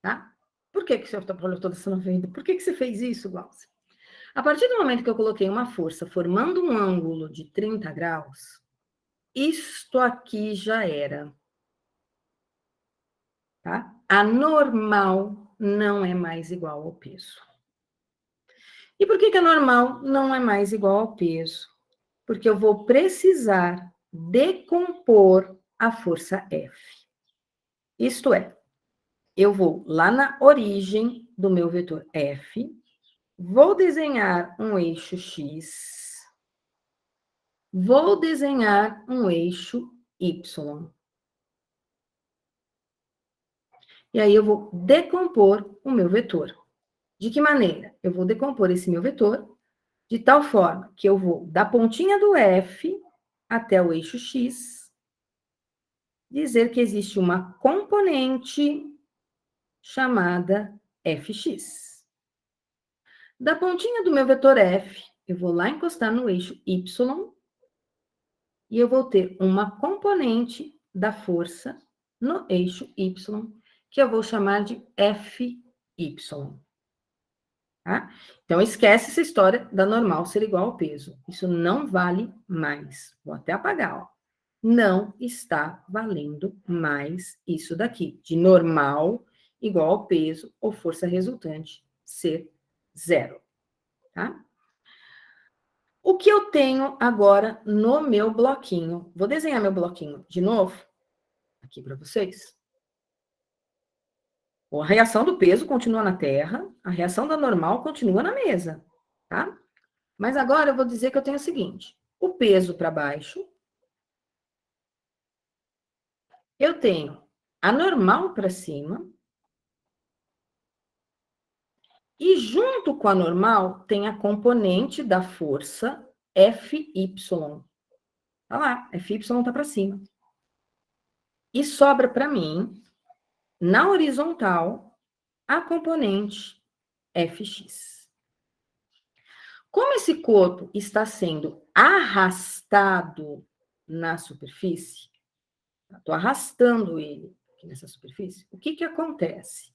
tá? Por que você atrapalhou toda a sua vida? Por que você fez isso, Glaucio? A partir do momento que eu coloquei uma força formando um ângulo de 30 graus, isto aqui já era, tá? A normal não é mais igual ao peso. E por que a normal não é mais igual ao peso? Porque eu vou precisar decompor a força F. Isto é, eu vou lá na origem do meu vetor F, vou desenhar um eixo X, vou desenhar um eixo Y. E aí eu vou decompor o meu vetor. De que maneira? Eu vou decompor esse meu vetor de tal forma que eu vou da pontinha do F até o eixo X, dizer que existe uma componente chamada fx. Da pontinha do meu vetor F, eu vou lá encostar no eixo Y e eu vou ter uma componente da força no eixo Y, que eu vou chamar de Fy. Tá? Então, esquece essa história da normal ser igual ao peso. Isso não vale mais. Vou até apagar, ó. Não está valendo mais isso daqui, de normal igual ao peso ou força resultante ser zero, tá? O que eu tenho agora no meu bloquinho? Vou desenhar meu bloquinho de novo, aqui para vocês. A reação do peso continua na terra, a reação da normal continua na mesa, tá? Mas agora eu vou dizer que eu tenho o seguinte, o peso para baixo, eu tenho a normal para cima, e junto com a normal tem a componente da força Fy. Tá lá, Fy tá para cima. E sobra para mim, na horizontal, a componente Fx. Como esse corpo está sendo arrastado na superfície, estou arrastando ele aqui nessa superfície, o que acontece?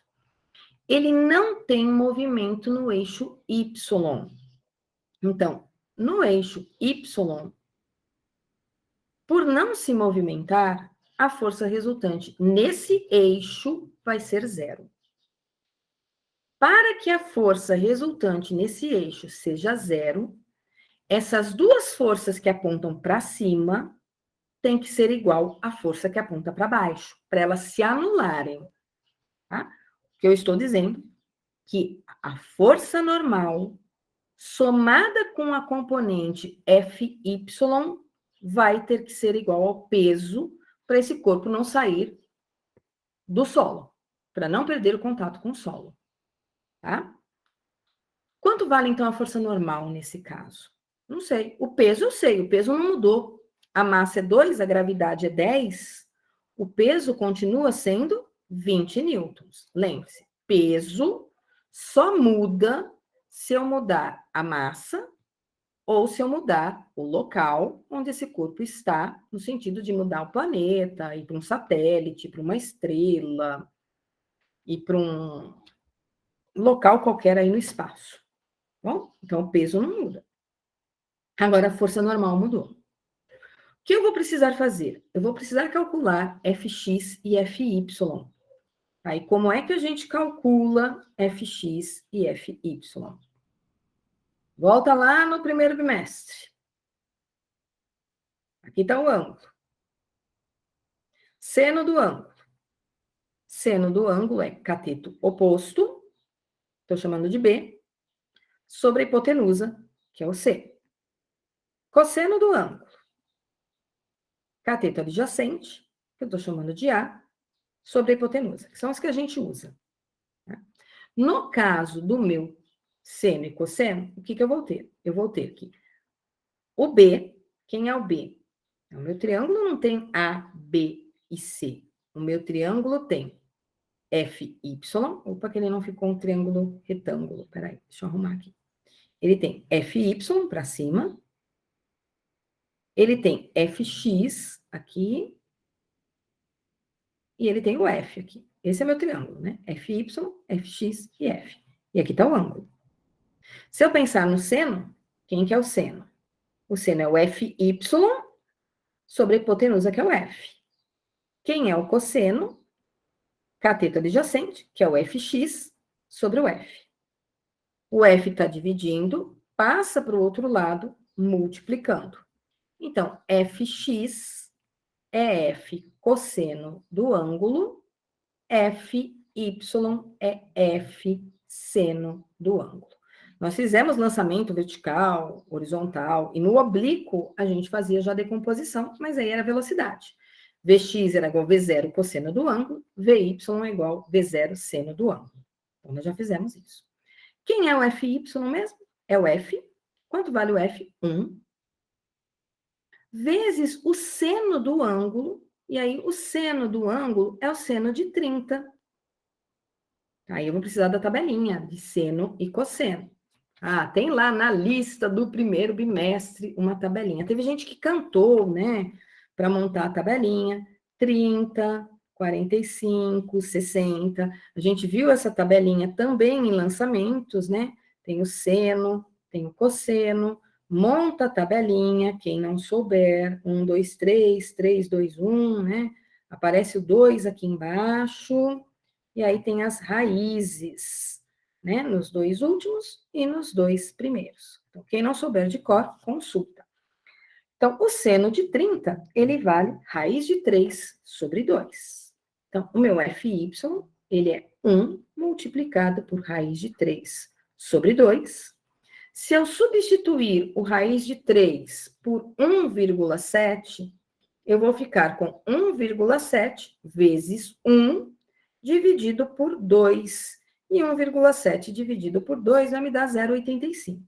Ele não tem movimento no eixo Y. Então, no eixo Y, por não se movimentar, a força resultante nesse eixo vai ser zero. Para que a força resultante nesse eixo seja zero, essas duas forças que apontam para cima têm que ser igual à força que aponta para baixo, para elas se anularem. Tá? O que eu estou dizendo que a força normal somada com a componente Fy vai ter que ser igual ao peso para esse corpo não sair do solo, para não perder o contato com o solo. Tá? Quanto vale, então, a força normal nesse caso? Não sei. O peso eu sei, o peso não mudou. A massa é 2, a gravidade é 10, o peso continua sendo 20 newtons. Lembre-se, peso só muda se eu mudar a massa ou se eu mudar o local onde esse corpo está, no sentido de mudar o planeta, ir para um satélite, para uma estrela, ir para um local qualquer aí no espaço. Bom, então o peso não muda. Agora a força normal mudou. O que eu vou precisar fazer? Eu vou precisar calcular Fx e Fy. Aí, como é que a gente calcula Fx e Fy? Volta lá no primeiro bimestre. Aqui está o ângulo. Seno do ângulo. Seno do ângulo é cateto oposto, estou chamando de B, sobre a hipotenusa, que é o C. Cosseno do ângulo. Cateto adjacente, que eu estou chamando de A, sobre a hipotenusa, que são as que a gente usa. Tá? No caso do meu seno e cosseno, o que eu vou ter? Eu vou ter aqui o B. Quem é o B? O meu triângulo não tem A, B e C. O meu triângulo tem FY. Opa, que ele não ficou um triângulo retângulo. Peraí, deixa eu arrumar aqui. Ele tem FY para cima. Ele tem FX aqui. E ele tem o F aqui. Esse é meu triângulo, né? FY, FX e F. E aqui está o ângulo. Se eu pensar no seno, quem que é o seno? O seno é o FY sobre a hipotenusa, que é o F. Quem é o cosseno? Cateto adjacente, que é o FX, sobre o F. O F está dividindo, passa para o outro lado, multiplicando. Então, FX é F cosseno do ângulo, FY é F seno do ângulo. Nós fizemos lançamento vertical, horizontal, e no oblíquo a gente fazia já decomposição, mas aí era velocidade. Vx era igual a V0 cosseno do ângulo, Vy é igual a V0 seno do ângulo. Então, nós já fizemos isso. Quem é o FY mesmo? É o F. Quanto vale o F? 1. Vezes o seno do ângulo, e aí o seno do ângulo é o seno de 30. Aí eu vou precisar da tabelinha de seno e cosseno. Ah, tem lá na lista do primeiro bimestre uma tabelinha. Teve gente que cantou, né, para montar a tabelinha, 30, 45, 60. A gente viu essa tabelinha também em lançamentos, né? Tem o seno, tem o cosseno, monta a tabelinha, quem não souber, 1, 2, 3, 3, 2, 1, né? Aparece o 2 aqui embaixo, e aí tem as raízes, né? Nos dois últimos e nos dois primeiros. Então, quem não souber de cor, consulta. Então, o seno de 30, ele vale raiz de 3 sobre 2. Então, o meu FY, ele é 1 multiplicado por raiz de 3 sobre 2. Se eu substituir o raiz de 3 por 1,7, eu vou ficar com 1,7 vezes 1 dividido por 2. E 1,7 dividido por 2 vai me dar 0,85.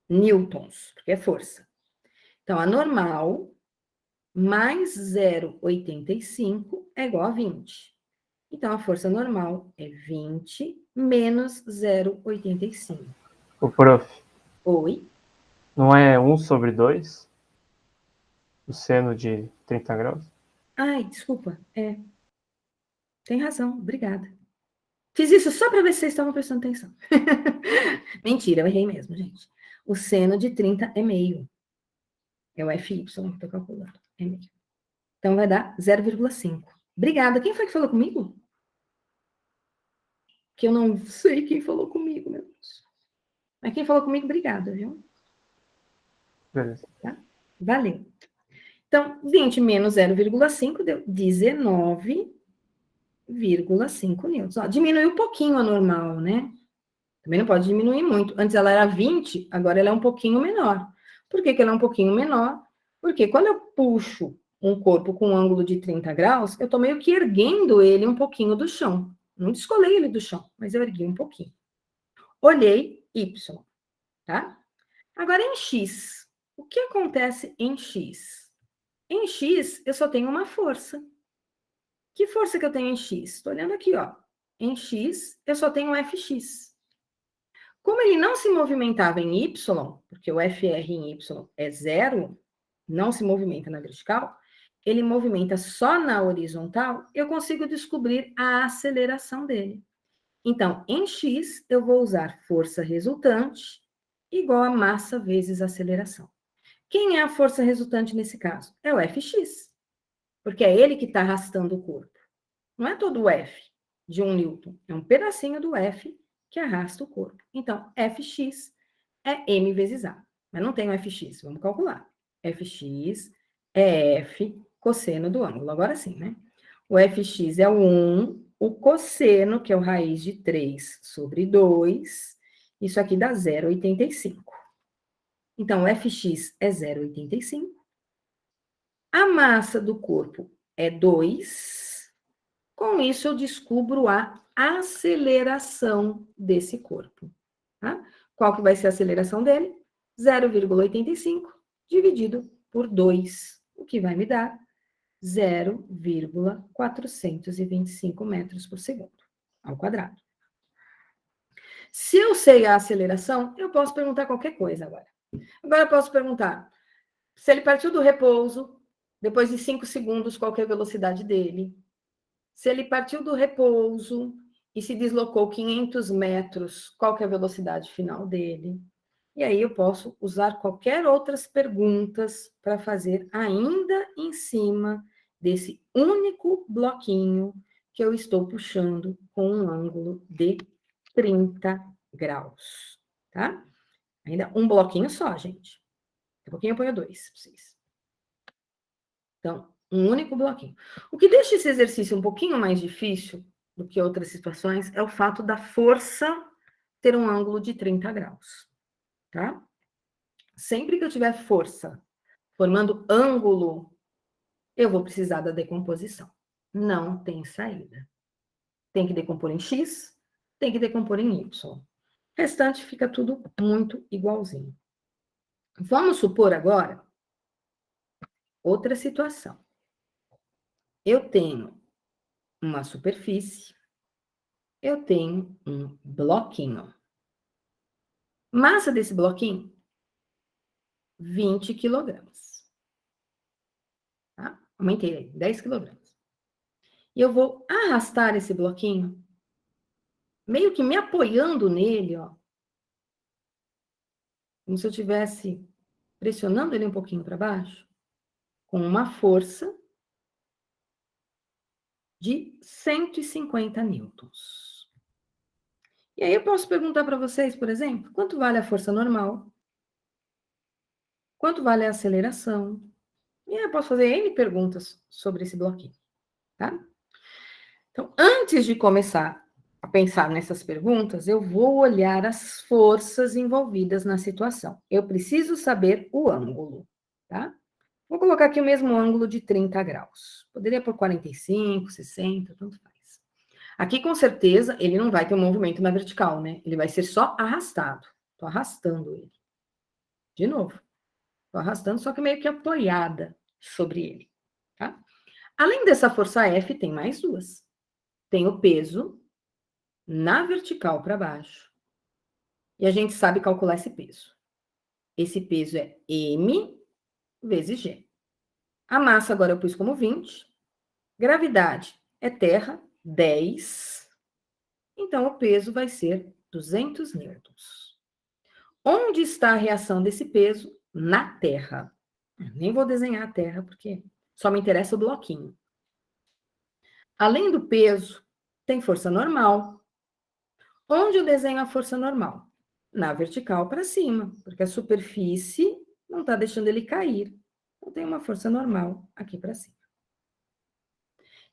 Newtons, porque é força. Então, a normal mais 0,85 é igual a 20. Então, a força normal é 20 menos 0,85. O prof. Oi? Não é 1 sobre 2? O seno de 30 graus? Ai, desculpa. É. Tem razão, obrigada. Fiz isso só para ver se vocês estavam prestando atenção. Mentira, eu errei mesmo, gente. O seno de 30 é meio. É o FY que eu estou calculando. É meio. Então, vai dar 0,5. Obrigada. Quem foi que falou comigo? Que eu não sei quem falou comigo, meu Deus. Mas quem falou comigo, obrigada, viu? Beleza. Tá? Valeu. Então, 20 menos 0,5 deu 19,5 newtons. Ó, diminuiu um pouquinho a normal, né? Também não pode diminuir muito. Antes ela era 20, agora ela é um pouquinho menor. Por que ela é um pouquinho menor? Porque quando eu puxo um corpo com um ângulo de 30 graus, eu estou meio que erguendo ele um pouquinho do chão. Não descolei ele do chão, mas eu ergui um pouquinho. Olhei Y, tá? Agora, em X, o que acontece em X? Em X, eu só tenho uma força. Que força que eu tenho em X? Estou olhando aqui, ó. Em X, eu só tenho FX. Como ele não se movimentava em Y, porque o FR em Y é 0, não se movimenta na vertical, ele movimenta só na horizontal, eu consigo descobrir a aceleração dele. Então, em X, eu vou usar força resultante igual a massa vezes aceleração. Quem é a força resultante nesse caso? É o Fx, porque é ele que está arrastando o corpo. Não é todo o F de 1 newton, é um pedacinho do F que arrasta o corpo. Então, Fx é m vezes a. mas não tem o fx. Vamos calcular. Fx é f cosseno do ângulo. Agora sim, né? O fx é o 1, o cosseno, que é o raiz de 3 sobre 2, isso aqui dá 0,85. Então, o fx é 0,85. A massa do corpo é 2. Com isso, eu descubro a aceleração desse corpo. Tá? Qual que vai ser a aceleração dele? 0,85 dividido por 2, o que vai me dar 0,425 metros por segundo ao quadrado. Se eu sei a aceleração, eu posso perguntar qualquer coisa agora. Agora eu posso perguntar se ele partiu do repouso, depois de 5 segundos, qual que é a velocidade dele? Se ele partiu do repouso e se deslocou 500 metros, qual que é a velocidade final dele? E aí eu posso usar qualquer outras perguntas para fazer ainda em cima desse único bloquinho que eu estou puxando com um ângulo de 30 graus, tá? Ainda um bloquinho só, gente. Daqui a pouquinho eu ponho 2 para vocês. Então, um único bloquinho. O que deixa esse exercício um pouquinho mais difícil do que outras situações é o fato da força ter um ângulo de 30 graus, tá? Sempre que eu tiver força formando ângulo, eu vou precisar da decomposição. Não tem saída. Tem que decompor em X, tem que decompor em Y. O restante fica tudo muito igualzinho. Vamos supor agora outra situação. Eu tenho uma superfície, eu tenho um bloquinho. Massa desse bloquinho, 20 quilogramas. Tá? Aumentei aí, 10 quilogramas. E eu vou arrastar esse bloquinho, meio que me apoiando nele, ó. Como se eu estivesse pressionando ele um pouquinho para baixo, com uma força de 150 newtons. E aí eu posso perguntar para vocês, por exemplo, quanto vale a força normal? Quanto vale a aceleração? E aí eu posso fazer N perguntas sobre esse bloquinho, tá? Então, antes de começar a pensar nessas perguntas, eu vou olhar as forças envolvidas na situação. Eu preciso saber o ângulo, tá? Vou colocar aqui o mesmo ângulo de 30 graus. Poderia por 45, 60, tanto faz. Aqui, com certeza, ele não vai ter um movimento na vertical, né? Ele vai ser só arrastado. Estou arrastando ele. De novo. Estou arrastando, só que meio que apoiada sobre ele, tá? Além dessa força F, tem mais duas. Tem o peso na vertical para baixo. E a gente sabe calcular esse peso. Esse peso é M vezes G. A massa agora eu pus como 20. Gravidade é terra, 10. Então, o peso vai ser 200 newtons. Onde está a reação desse peso? Na terra. Eu nem vou desenhar a terra, porque só me interessa o bloquinho. Além do peso, tem força normal. Onde eu desenho a força normal? Na vertical para cima, porque a superfície não está deixando ele cair. Então, tem uma força normal aqui para cima.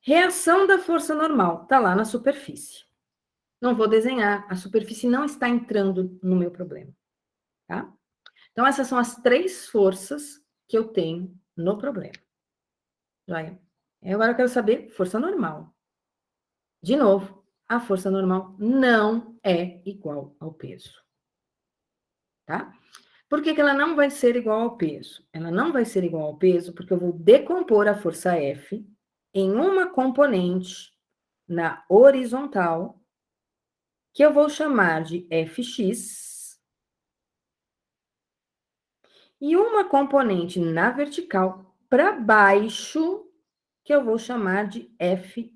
Reação da força normal está lá na superfície. Não vou desenhar, a superfície não está entrando no meu problema, tá? Então, essas são as 3 forças que eu tenho no problema. Joia? Agora eu quero saber força normal. De novo, a força normal não é igual ao peso, tá? Por que que ela não vai ser igual ao peso? Ela não vai ser igual ao peso porque eu vou decompor a força F em uma componente na horizontal, que eu vou chamar de Fx, e uma componente na vertical para baixo, que eu vou chamar de Fy.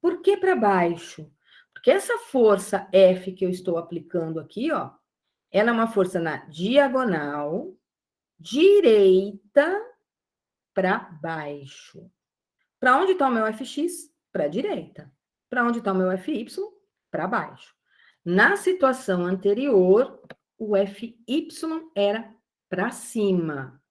Por que para baixo? Porque essa força F que eu estou aplicando aqui, ó, ela é uma força na diagonal, direita para baixo. Para onde está o meu Fx? Para a direita. Para onde está o meu Fy? Para baixo. Na situação anterior, o FY era para cima.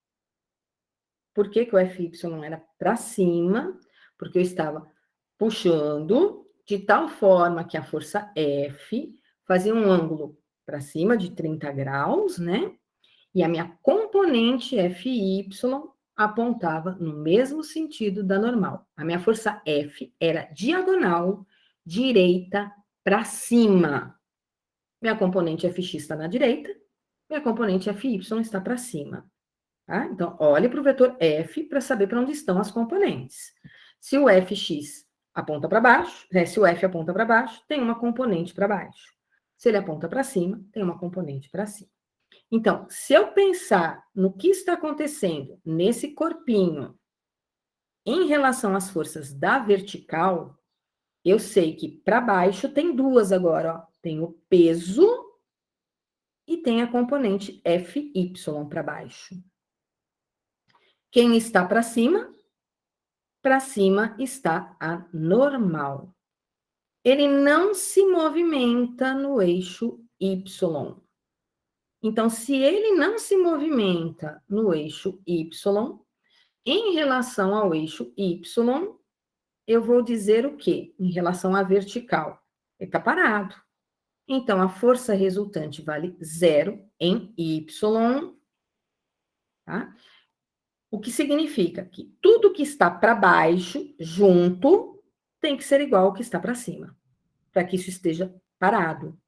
Por que que o FY era para cima? Porque eu estava puxando de tal forma que a força F fazia um ângulo para cima de 30 graus, né? E a minha componente FY apontava no mesmo sentido da normal. A minha força F era diagonal, direita para cima. Minha componente FX está na direita, minha componente FY está para cima. Tá? Então, olhe para o vetor F para saber para onde estão as componentes. Se o Fx aponta para baixo, se o F aponta para baixo, tem uma componente para baixo. Se ele aponta para cima, tem uma componente para cima. Então, se eu pensar no que está acontecendo nesse corpinho em relação às forças da vertical, eu sei que para baixo tem duas agora, ó. Tem o peso e tem a componente FY para baixo. Quem está para cima está a normal. Ele não se movimenta no eixo Y. Então, se ele não se movimenta no eixo Y, em relação ao eixo Y, eu vou dizer o quê? Em relação à vertical. Ele está parado. Então, a força resultante vale 0 em Y, tá? O que significa que tudo que está para baixo, junto, tem que ser igual ao que está para cima, para que isso esteja parado.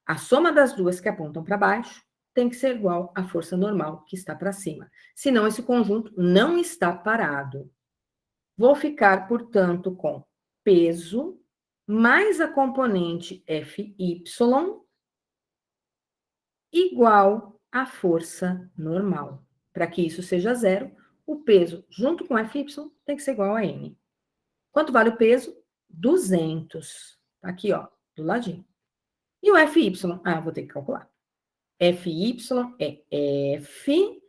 A soma das duas que apontam para baixo tem que ser igual à força normal que está para cima. Senão, esse conjunto não está parado. Vou ficar, portanto, com peso mais a componente FY igual à força normal. Para que isso seja zero, o peso junto com FY tem que ser igual a N. Quanto vale o peso? 200. Tá aqui, ó, do ladinho. E o FY? Ah, vou ter que calcular. FY é F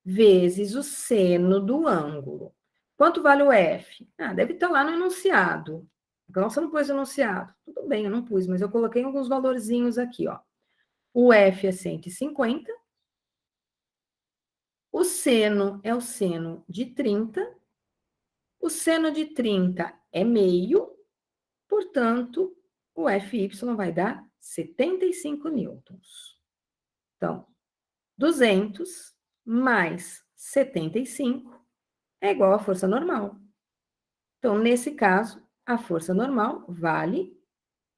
vezes o seno do ângulo. Quanto vale o F? Ah, deve estar lá no enunciado. Então, você não pôs o enunciado. Tudo bem, eu não pus, mas eu coloquei alguns valorzinhos aqui, ó. O F é 150. O seno é o seno de 30. O seno de 30 é meio. Portanto, o FY vai dar 75 newtons. Então, 200 mais 75 é igual à força normal. Então, nesse caso, a força normal vale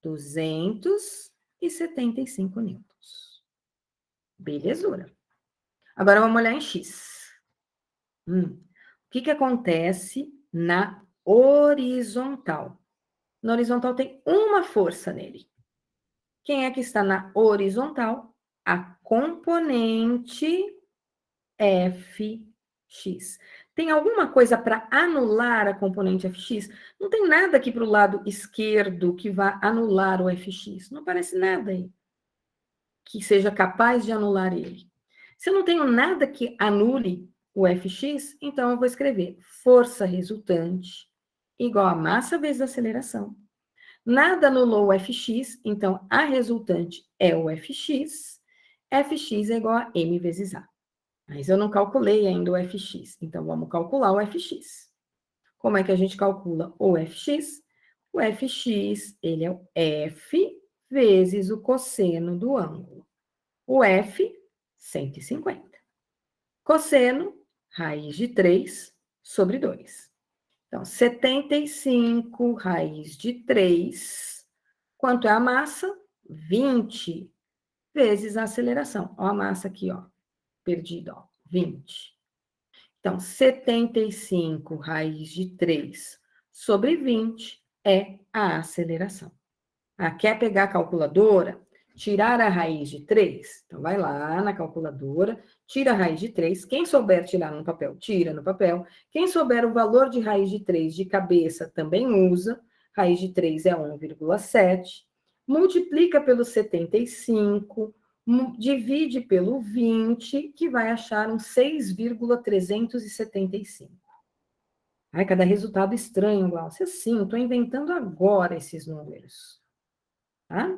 275 newtons. Belezura. Agora, vamos olhar em X. O que acontece na horizontal? Na horizontal tem uma força nele. Quem é que está na horizontal? A componente Fx. Tem alguma coisa para anular a componente Fx? Não tem nada aqui para o lado esquerdo que vá anular o Fx. Não aparece nada aí que seja capaz de anular ele. Se eu não tenho nada que anule o Fx, então eu vou escrever força resultante igual a massa vezes a aceleração. Nada anulou o Fx, então a resultante é o Fx. Fx é igual a m vezes a. Mas eu não calculei ainda o Fx, então vamos calcular o Fx. Como é que a gente calcula o Fx? O Fx, ele é o F vezes o cosseno do ângulo. O F, 150. Cosseno, raiz de 3 sobre 2. Então, 75 raiz de 3. Quanto é a massa? 20 vezes a aceleração. Ó a massa aqui, ó. Perdida, ó. 20. Então, 75 raiz de 3 sobre 20 é a aceleração. Ah, quer pegar a calculadora? Tirar a raiz de 3? Então, vai lá na calculadora, tira a raiz de 3. Quem souber tirar no papel, tira no papel. Quem souber o valor de raiz de 3 de cabeça, também usa. Raiz de 3 é 1,7. Multiplica pelo 75, divide pelo 20, que vai achar um 6,375. Ai, cada resultado estranho, Glaucia. Sim, estou inventando agora esses números. Tá?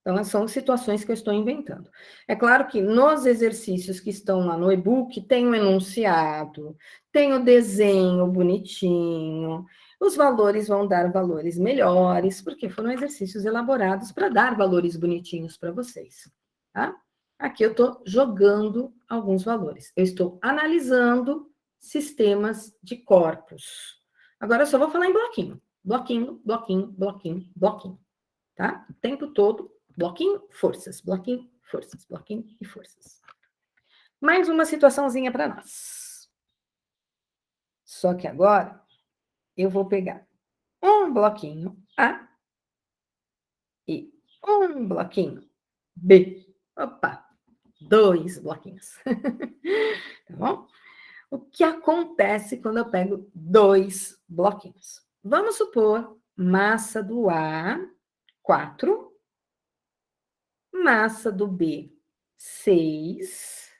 Então, são situações que eu estou inventando. É claro que nos exercícios que estão lá no e-book, tem o enunciado, tem o desenho bonitinho, os valores vão dar valores melhores, porque foram exercícios elaborados para dar valores bonitinhos para vocês, tá? Aqui eu estou jogando alguns valores. Eu estou analisando sistemas de corpos. Agora eu só vou falar em bloquinho. Bloquinho, bloquinho, bloquinho, bloquinho. Tá? O tempo todo, bloquinho, forças, bloquinho, forças, bloquinho e forças. Mais uma situaçãozinha para nós. Só que agora eu vou pegar um bloquinho A e um bloquinho B. Opa, 2 bloquinhos. Tá bom? O que acontece quando eu pego 2 bloquinhos? Vamos supor massa do A, 4, massa do B, 6.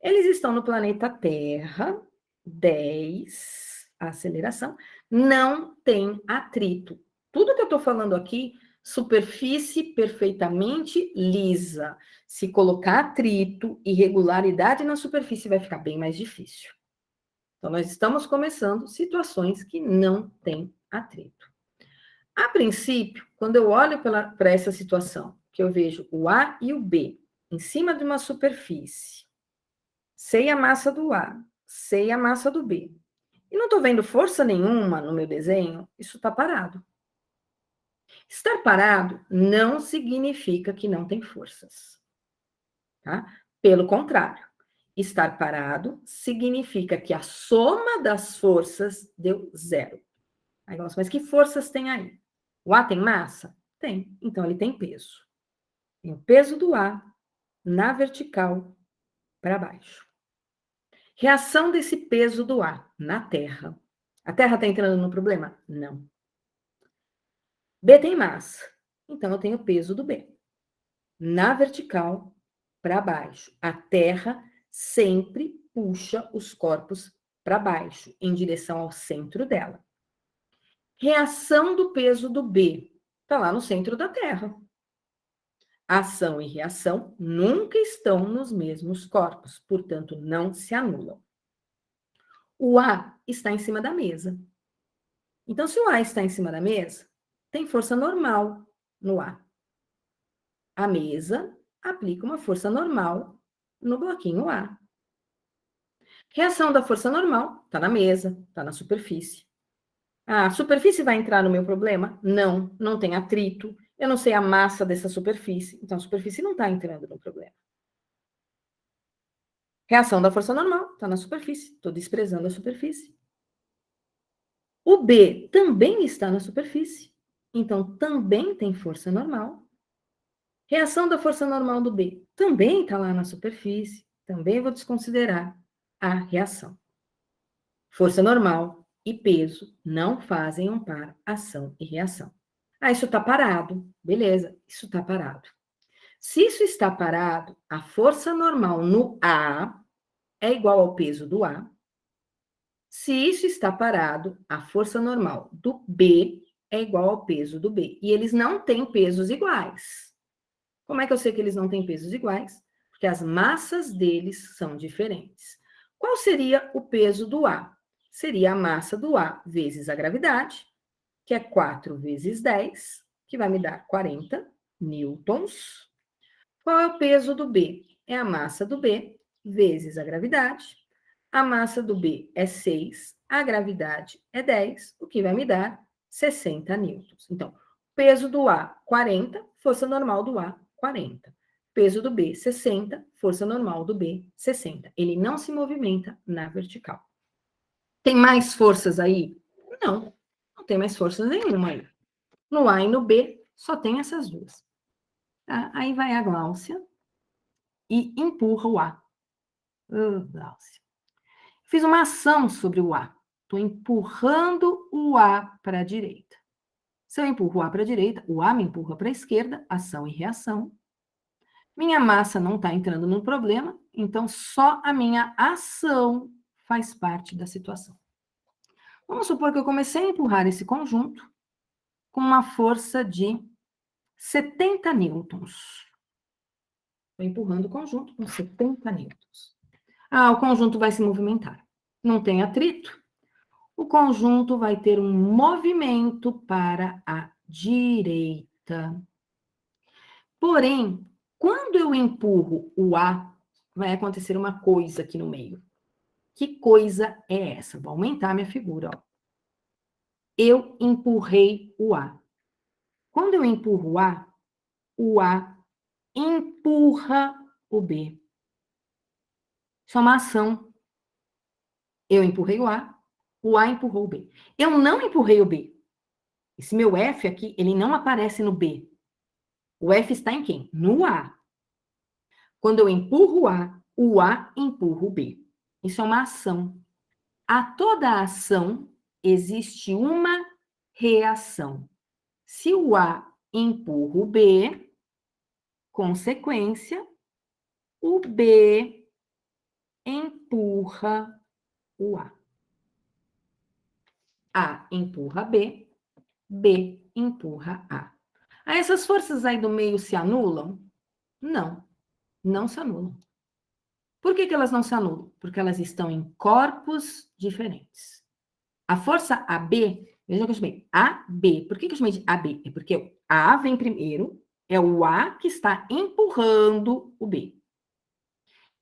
Eles estão no planeta Terra, 10, a aceleração, não tem atrito. Tudo que eu estou falando aqui, superfície perfeitamente lisa. Se colocar atrito, irregularidade na superfície, vai ficar bem mais difícil. Então, nós estamos começando situações que não têm atrito. A princípio, quando eu olho para essa situação, que eu vejo o A e o B em cima de uma superfície, sei a massa do A, sei a massa do B, e não estou vendo força nenhuma no meu desenho, isso está parado. Estar parado não significa que não tem forças, tá? Pelo contrário, estar parado significa que a soma das forças deu 0. Aí, nossa, mas que forças tem aí? O A tem massa? Tem, então ele tem peso. Tem o peso do A na vertical para baixo. Reação desse peso do A na Terra. A Terra está entrando no problema? Não. B tem massa, então eu tenho o peso do B. Na vertical para baixo. A Terra sempre puxa os corpos para baixo, em direção ao centro dela. Reação do peso do B. Está lá no centro da Terra. Ação e reação nunca estão nos mesmos corpos, portanto, não se anulam. O A está em cima da mesa. Então, se o A está em cima da mesa, tem força normal no A. A mesa aplica uma força normal no bloquinho A. Reação da força normal está na mesa, está na superfície. A superfície vai entrar no meu problema? Não, não tem atrito. Eu não sei a massa dessa superfície, então a superfície não está entrando no problema. Reação da força normal está na superfície, estou desprezando a superfície. O B também está na superfície, então também tem força normal. Reação da força normal do B também está lá na superfície, também vou desconsiderar a reação. Força normal e peso não fazem um par ação e reação. Ah, isso está parado. Beleza, isso está parado. Se isso está parado, a força normal no A é igual ao peso do A. Se isso está parado, a força normal do B é igual ao peso do B. E eles não têm pesos iguais. Como é que eu sei que eles não têm pesos iguais? Porque as massas deles são diferentes. Qual seria o peso do A? Seria a massa do A vezes a gravidade, que é 4 vezes 10, que vai me dar 40 newtons. Qual é o peso do B? É a massa do B vezes a gravidade. A massa do B é 6, a gravidade é 10, o que vai me dar 60 newtons. Então, peso do A, 40, força normal do A, 40. Peso do B, 60, força normal do B, 60. Ele não se movimenta na vertical. Tem mais forças aí? Não, não tem mais força nenhuma aí. No A e no B, só tem essas duas. Tá? Aí vai a Gláucia e empurra o A. Gláucia. Fiz uma ação sobre o A. Estou empurrando o A para a direita. Se eu empurro o A para a direita, o A me empurra para a esquerda, ação e reação. Minha massa não está entrando no problema, então só a minha ação faz parte da situação. Vamos supor que eu comecei a empurrar esse conjunto com uma força de 70 newtons. Estou empurrando o conjunto com 70 newtons. Ah, o conjunto vai se movimentar. Não tem atrito. O conjunto vai ter um movimento para a direita. Porém, quando eu empurro o A, vai acontecer uma coisa aqui no meio. Que coisa é essa? Vou aumentar minha figura, ó. Eu empurrei o A. Quando eu empurro o A empurra o B. Isso é uma ação. Eu empurrei o A empurrou o B. Eu não empurrei o B. Esse meu F aqui, ele não aparece no B. O F está em quem? No A. Quando eu empurro o A empurra o B. Isso é uma ação. A toda ação existe uma reação. Se o A empurra o B, consequência, o B empurra o A. A empurra B, B empurra A. Aí essas forças aí do meio se anulam? Não, não se anulam. Por que elas não se anulam? Porque elas estão em corpos diferentes. A força AB, veja que eu chamei AB. Por que eu chamei de AB? É porque o A vem primeiro, é o A que está empurrando o B.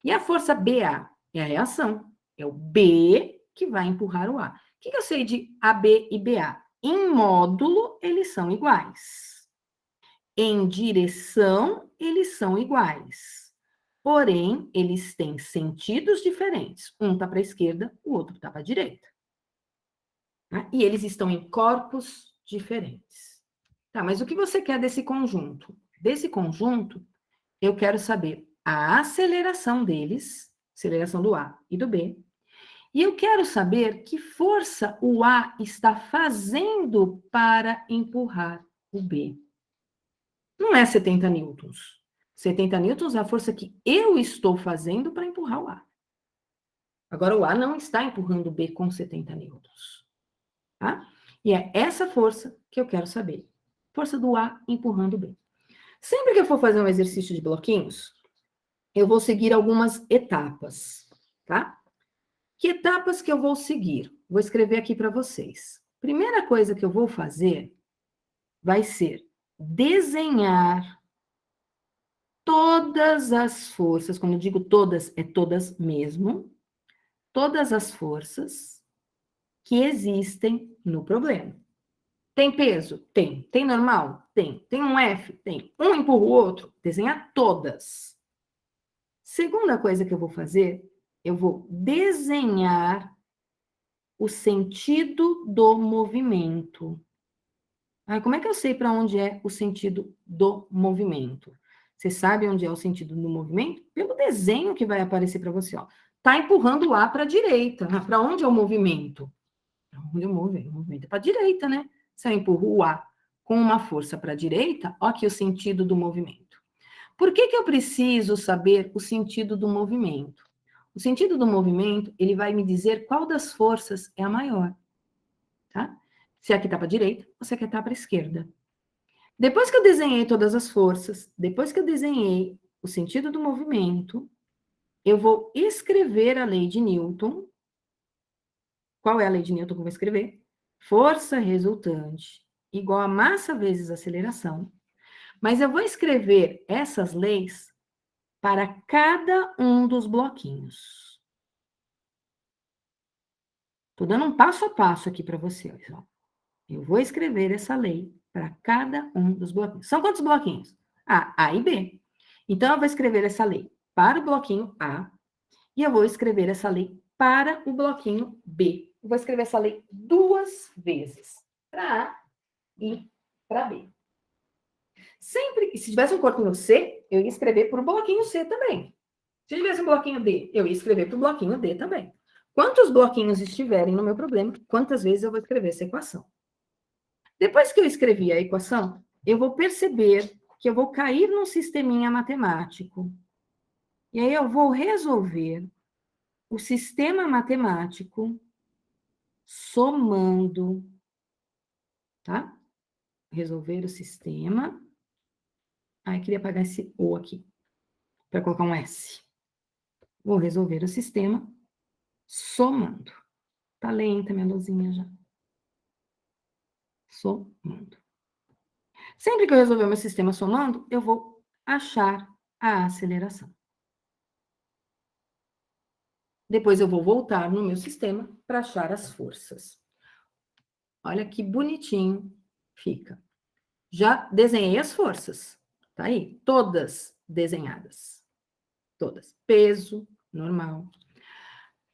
E a força BA é a reação, é o B que vai empurrar o A. O que eu sei de AB e BA? Em módulo, eles são iguais. Em direção, eles são iguais. Porém, eles têm sentidos diferentes. Um está para a esquerda, o outro está para a direita. Tá? E eles estão em corpos diferentes. Tá, mas o que você quer desse conjunto? Desse conjunto, eu quero saber a aceleração deles, aceleração do A e do B, e eu quero saber que força o A está fazendo para empurrar o B. Não é 70 newtons. 70 newtons é a força que eu estou fazendo para empurrar o A. Agora, o A não está empurrando o B com 70 newtons. Tá? E é essa força que eu quero saber. Força do A empurrando o B. Sempre que eu for fazer um exercício de bloquinhos, eu vou seguir algumas etapas, tá? Que etapas que eu vou seguir? Vou escrever aqui para vocês. Primeira coisa que eu vou fazer vai ser desenhar todas as forças, quando eu digo todas, é todas mesmo, todas as forças que existem no problema. Tem peso? Tem. Tem normal? Tem. Tem um F? Tem. Um empurra o outro? Desenhar todas. Segunda coisa que eu vou fazer, eu vou desenhar o sentido do movimento. Ah, como é que eu sei para onde é o sentido do movimento? Você sabe onde é o sentido do movimento? Pelo desenho que vai aparecer para você, ó. Tá empurrando o A para a direita. Para onde é o movimento? Para onde eu movo? O movimento é para a direita, né? Se eu empurro o A com uma força para a direita, ó aqui o sentido do movimento. Por que eu preciso saber o sentido do movimento? O sentido do movimento, ele vai me dizer qual das forças é a maior, tá? Se aqui está para a direita ou se aqui está para a esquerda. Depois que eu desenhei todas as forças, depois que eu desenhei o sentido do movimento, eu vou escrever a lei de Newton. Qual é a lei de Newton que eu vou escrever? Força resultante igual a massa vezes aceleração. Mas eu vou escrever essas leis para cada um dos bloquinhos. Estou dando um passo a passo aqui para vocês. Ó. Eu vou escrever essa lei para cada um dos bloquinhos. São quantos bloquinhos? A e B. Então, eu vou escrever essa lei para o bloquinho A e eu vou escrever essa lei para o bloquinho B. Eu vou escrever essa lei 2 vezes. Para A e para B. Sempre, se tivesse um corpinho C, eu ia escrever para o bloquinho C também. Se tivesse um bloquinho D, eu ia escrever para o bloquinho D também. Quantos bloquinhos estiverem no meu problema, quantas vezes eu vou escrever essa equação. Depois que eu escrevi a equação, eu vou perceber que eu vou cair num sisteminha matemático. E aí eu vou resolver o sistema matemático somando, tá? Resolver o sistema Ai, queria apagar esse O aqui, para colocar um S. Vou resolver o sistema somando. Tá lenta minha luzinha já. Somando. Sempre que eu resolver o meu sistema somando, eu vou achar a aceleração. Depois eu vou voltar no meu sistema para achar as forças. Olha que bonitinho fica. Já desenhei as forças. Tá aí, todas desenhadas. Todas. Peso, normal.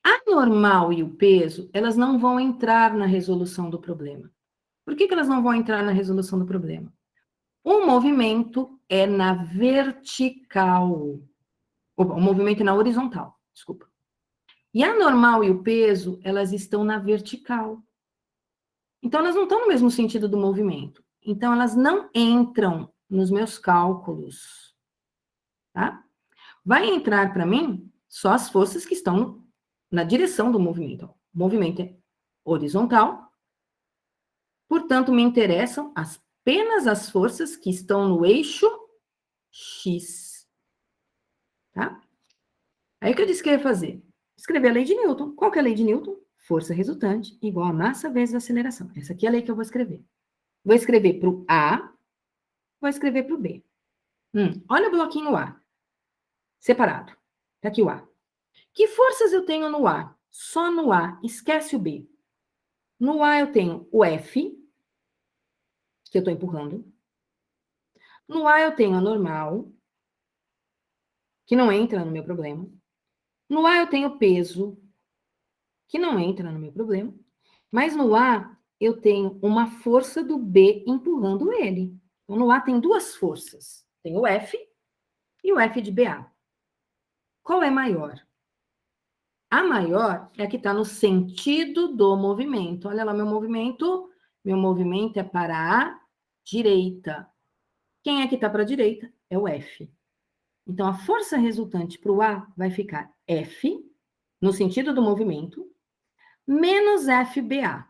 A normal e o peso, elas não vão entrar na resolução do problema. Por que elas não vão entrar na resolução do problema? O movimento é na vertical. Opa, o movimento é na horizontal, desculpa. E a normal e o peso, elas estão na vertical. Então, elas não estão no mesmo sentido do movimento. Então, elas não entram nos meus cálculos. Tá? Vai entrar para mim só as forças que estão na direção do movimento. O movimento é horizontal. Portanto, me interessam apenas as forças que estão no eixo X. Tá? Aí o que eu disse que eu ia fazer? Escrever a lei de Newton. Qual que é a lei de Newton? Força resultante igual a massa vezes aceleração. Essa aqui é a lei que eu vou escrever. Vou escrever para o A, vou escrever para o B. Olha o bloquinho A. Separado. Tá aqui o A. Que forças eu tenho no A? Só no A. Esquece o B. No A eu tenho o F, que eu estou empurrando. No A eu tenho a normal, que não entra no meu problema. No A eu tenho o peso, que não entra no meu problema. Mas no A eu tenho uma força do B empurrando ele. Então, no A tem duas forças. Tem o F e o F de BA. Qual é maior? A maior é a que está no sentido do movimento. Olha lá, meu movimento é para a direita. Quem é que está para a direita? É o F. Então, a força resultante para o A vai ficar F, no sentido do movimento, menos FBA.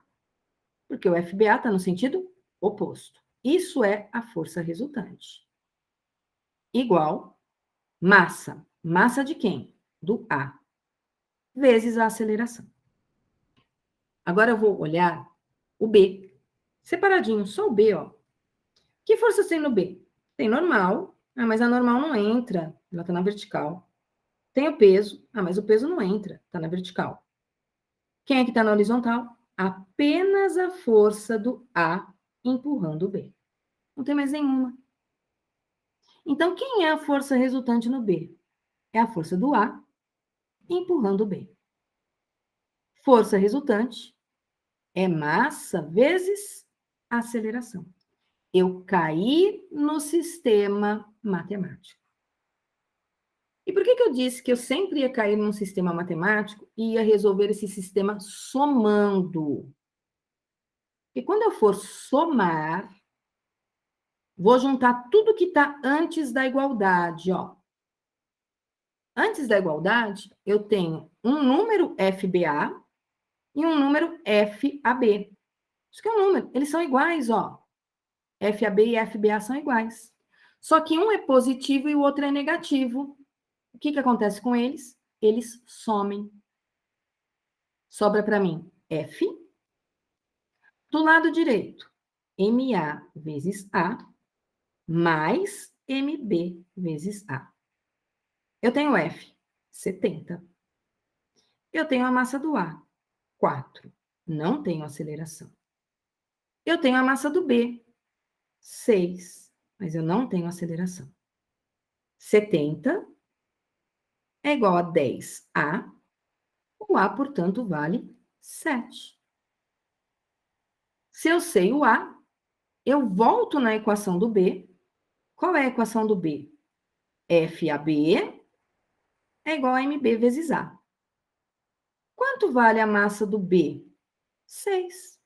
Porque o FBA está no sentido oposto. Isso é a força resultante. Igual massa. Massa de quem? Do A. Vezes a aceleração. Agora eu vou olhar o B. Separadinho, só o B, ó. Que forças tem no B? Tem normal. Ah, mas a normal não entra. Ela está na vertical. Tem o peso. Ah, mas o peso não entra. Está na vertical. Quem é que está na horizontal? Apenas a força do A empurrando o B. Não tem mais nenhuma. Então, quem é a força resultante no B? É a força do A empurrando o B. Força resultante é massa vezes aceleração. Eu caí no sistema matemático. E por que eu disse que eu sempre ia cair num sistema matemático e ia resolver esse sistema somando? E quando eu for somar, vou juntar tudo que está antes da igualdade, ó. Antes da igualdade, eu tenho um número FBA e um número FAB. Isso que é um número, eles são iguais, ó. FAB e FBA são iguais. Só que um é positivo e o outro é negativo. O que acontece com eles? Eles somem. Sobra para mim F. Do lado direito, MA vezes A, mais MB vezes A. Eu tenho F, 70. Eu tenho a massa do A, 4. Não tenho aceleração. Eu tenho a massa do B, 6. Mas eu não tenho aceleração. 70 é igual a 10A. O A, portanto, vale 7. Se eu sei o A, eu volto na equação do B. Qual é a equação do B? FAB é igual a MB vezes A. Quanto vale a massa do B? 6.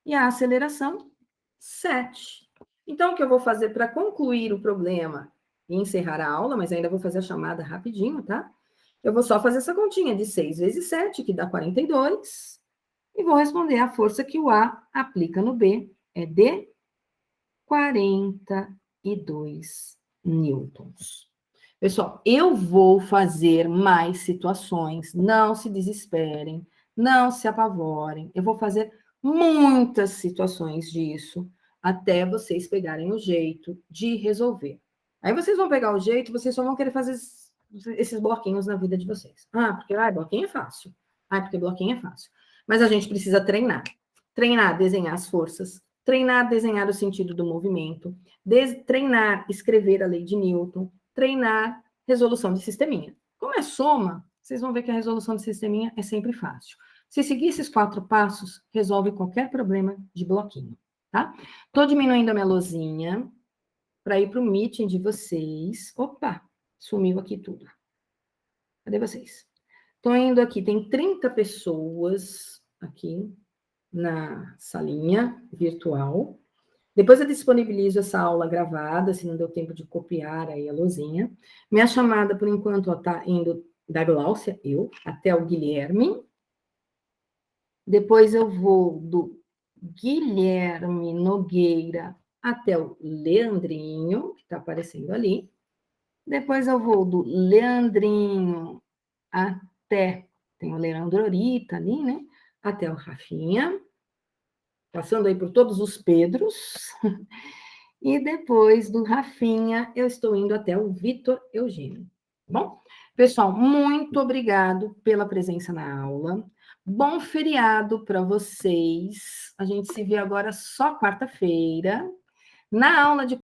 E a aceleração? 7. Então, o que eu vou fazer para concluir o problema e encerrar a aula, mas ainda vou fazer a chamada rapidinho, tá? Eu vou só fazer essa continha de 6 vezes 7, que dá 42, e vou responder a força que o A aplica no B, é de 42 newtons. Pessoal, eu vou fazer mais situações, não se desesperem, não se apavorem. Eu vou fazer muitas situações disso, até vocês pegarem o jeito de resolver. Aí vocês vão pegar o jeito, vocês só vão querer fazer esses bloquinhos na vida de vocês. Ah, porque bloquinho é fácil. Ah, porque bloquinho é fácil. Mas a gente precisa treinar. Treinar, desenhar as forças, treinar, desenhar o sentido do movimento, treinar, escrever a lei de Newton, treinar resolução de sisteminha. Como é soma, vocês vão ver que a resolução de sisteminha é sempre fácil. Se seguir esses 4 passos, resolve qualquer problema de bloquinho, tá? Tô diminuindo a minha luzinha para ir para o meeting de vocês. Opa, sumiu aqui tudo. Cadê vocês? Tô indo aqui, tem 30 pessoas aqui na salinha virtual. Depois eu disponibilizo essa aula gravada, se não deu tempo de copiar aí a luzinha. Minha chamada, por enquanto, está indo da Gláucia, até o Guilherme. Depois eu vou do Guilherme Nogueira até o Leandrinho, que está aparecendo ali. Depois eu vou do Leandrinho até... Tem o Leandro Orita ali, né? Até o Rafinha. Passando aí por todos os Pedros. E depois do Rafinha, eu estou indo até o Vitor Eugênio. Bom, pessoal, muito obrigado pela presença na aula. Bom feriado para vocês. A gente se vê agora só quarta-feira. Na aula de